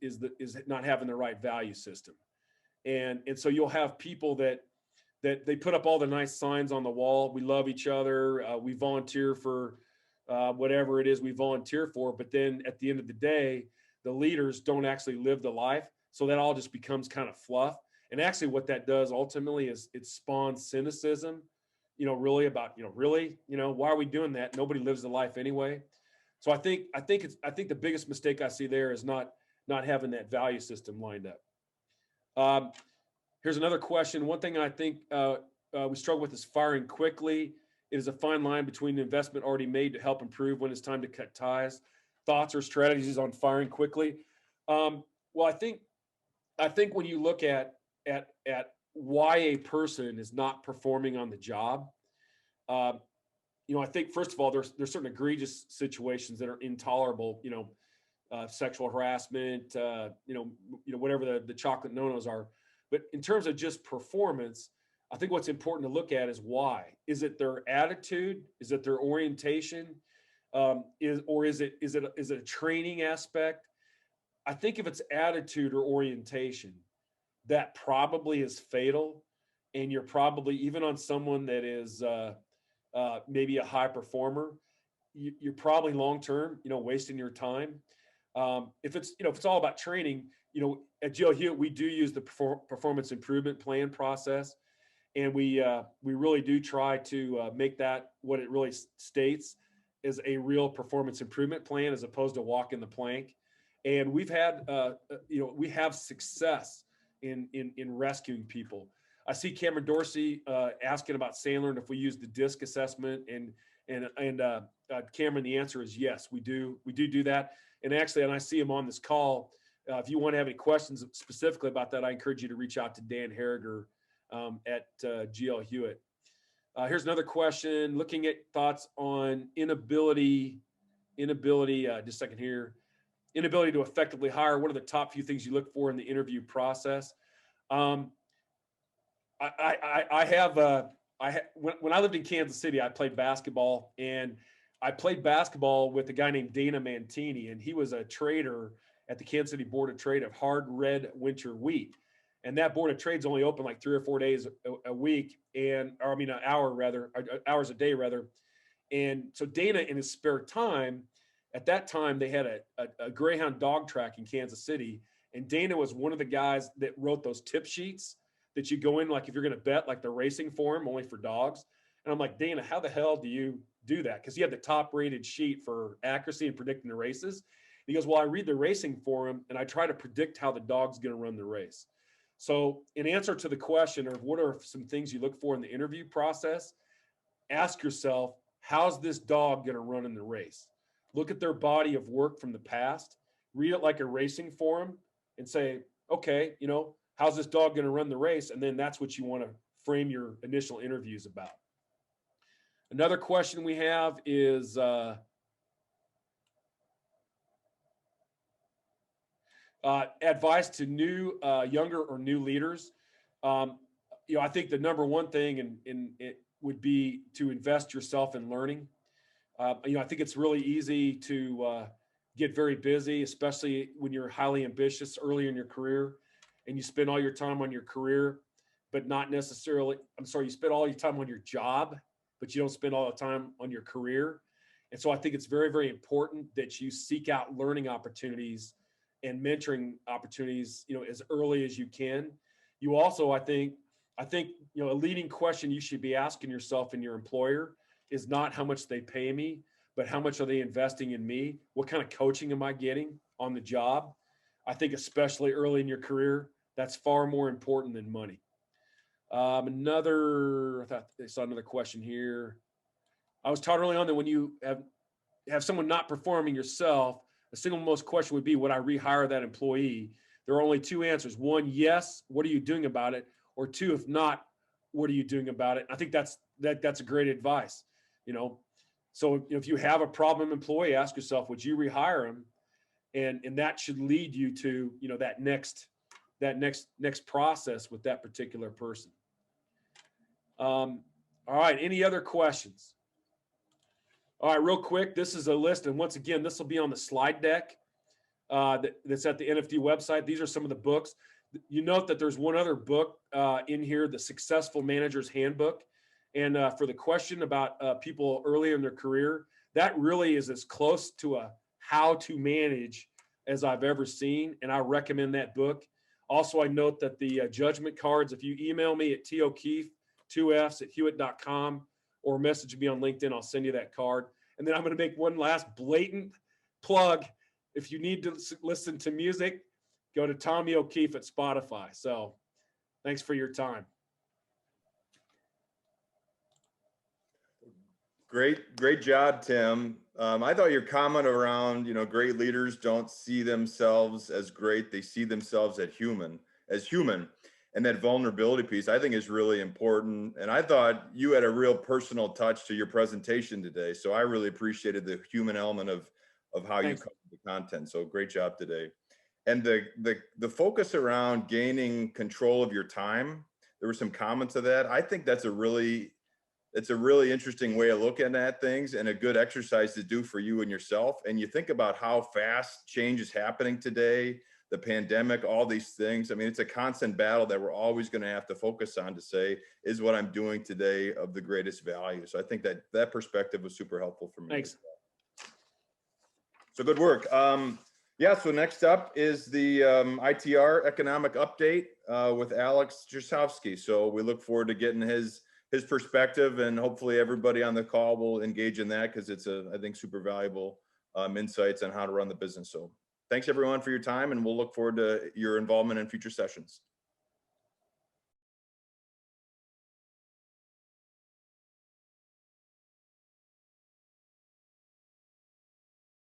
Speaker 2: not having the right value system. And so you'll have people that they put up all the nice signs on the wall. We love each other. We volunteer for whatever it is we volunteer for. But then at the end of the day, the leaders don't actually live the life. So that all just becomes kind of fluff. And actually what that does ultimately is it spawns cynicism, really about, why are we doing that? Nobody lives the life anyway. So I think the biggest mistake I see there is not having that value system lined up. Here's another question. One thing I think we struggle with is firing quickly. It is a fine line between the investment already made to help improve when it's time to cut ties. Thoughts or strategies on firing quickly? Well, I think when you look at why a person is not performing on the job, I think first of all, there's certain egregious situations that are intolerable. Sexual harassment, whatever the chocolate no-nos are. But in terms of just performance, I think what's important to look at is why. Is it their attitude? Is it their orientation? Is it a training aspect? I think if it's attitude or orientation, that probably is fatal. And you're probably, even on someone that is maybe a high performer, you're probably long-term, wasting your time. If it's all about training, at GL Huyett, we do use the performance improvement plan process. And we really do try to make that what it really states is a real performance improvement plan, as opposed to walking the plank. And we've had, we have success in rescuing people. I see Cameron Dorsey asking about Sandler and if we use the DISC assessment, and Cameron, the answer is yes, we do that. And actually, and I see him on this call. If you want to have any questions specifically about that, I encourage you to reach out to Dan Harriger at GL Huyett. Here's another question. Looking at thoughts on inability, just a second here. Inability to effectively hire. What are the top few things you look for in the interview process? When I lived in Kansas City, I played basketball, and I played basketball with a guy named Dana Mantini, and he was a trader at the Kansas City Board of Trade of hard red winter wheat. And that Board of Trade's only open like 3 or 4 days a week, an hour rather, hours a day rather. And so Dana, in his spare time, at that time they had a Greyhound dog track in Kansas City, and Dana was one of the guys that wrote those tip sheets that you go in, like if you're going to bet, like the racing form only for dogs. And I'm like, Dana, how the hell do you do that? Because he had the top rated sheet for accuracy and predicting the races. He goes, well, I read the racing forum and I try to predict how the dog's going to run the race. So in answer to the question of what are some things you look for in the interview process, ask yourself, how's this dog going to run in the race? Look at their body of work from the past, read it like a racing forum, and say, okay, how's this dog going to run the race? And then that's what you want to frame your initial interviews about. Another question we have is, advice to new, younger or new leaders. I think the number one thing in it would be to invest yourself in learning. I think it's really easy to get very busy, especially when you're highly ambitious early in your career and you spend all your time on your career, but not necessarily, you spend all your time on your job, but you don't spend all the time on your career. And so I think it's very, very important that you seek out learning opportunities and mentoring opportunities, as early as you can. You also, I think, a leading question you should be asking yourself and your employer is not how much they pay me, but how much are they investing in me? What kind of coaching am I getting on the job? I think especially early in your career, that's far more important than money. I saw another question here. I was taught early on that when you have someone not performing yourself, the single most question would be, would I rehire that employee? There are only two answers. One, yes, what are you doing about it? Or two, if not, what are you doing about it? I think that's a great advice. So if you have a problem employee, ask yourself, would you rehire him? And that should lead you to, that next process with that particular person. All right. Any other questions? All right, real quick. This is a list. And once again, this will be on the slide deck that's at the NFD website. These are some of the books. You note that there's one other book in here, The Successful Manager's Handbook. And for the question about people early in their career, that really is as close to a how to manage as I've ever seen. And I recommend that book. Also, I note that the judgment cards, if you email me at tokeefe2fs@huyett.com or message me on LinkedIn, I'll send you that card. And then I'm going to make one last blatant plug. If you need to listen to music, go to Tommy O'Keefe at Spotify. So thanks for your time.
Speaker 1: Great job, Tim. I thought your comment around, great leaders don't see themselves as great. They see themselves as human. And that vulnerability piece, I think, is really important. And I thought you had a real personal touch to your presentation today. So I really appreciated the human element of how Thanks. You covered the content. So great job today. And the focus around gaining control of your time, there were some comments of that. I think that's a really interesting way of looking at things and a good exercise to do for you and yourself. And you think about how fast change is happening today, the pandemic, all these things. I mean, it's a constant battle that we're always going to have to focus on to say, is what I'm doing today of the greatest value? So I think that perspective was super helpful for me.
Speaker 2: Thanks.
Speaker 1: So good work. So next up is the ITR economic update with Alex Jasowski. So we look forward to getting his perspective, and hopefully everybody on the call will engage in that because it's I think super valuable insights on how to run the business. So thanks everyone for your time, and we'll look forward to your involvement in future sessions.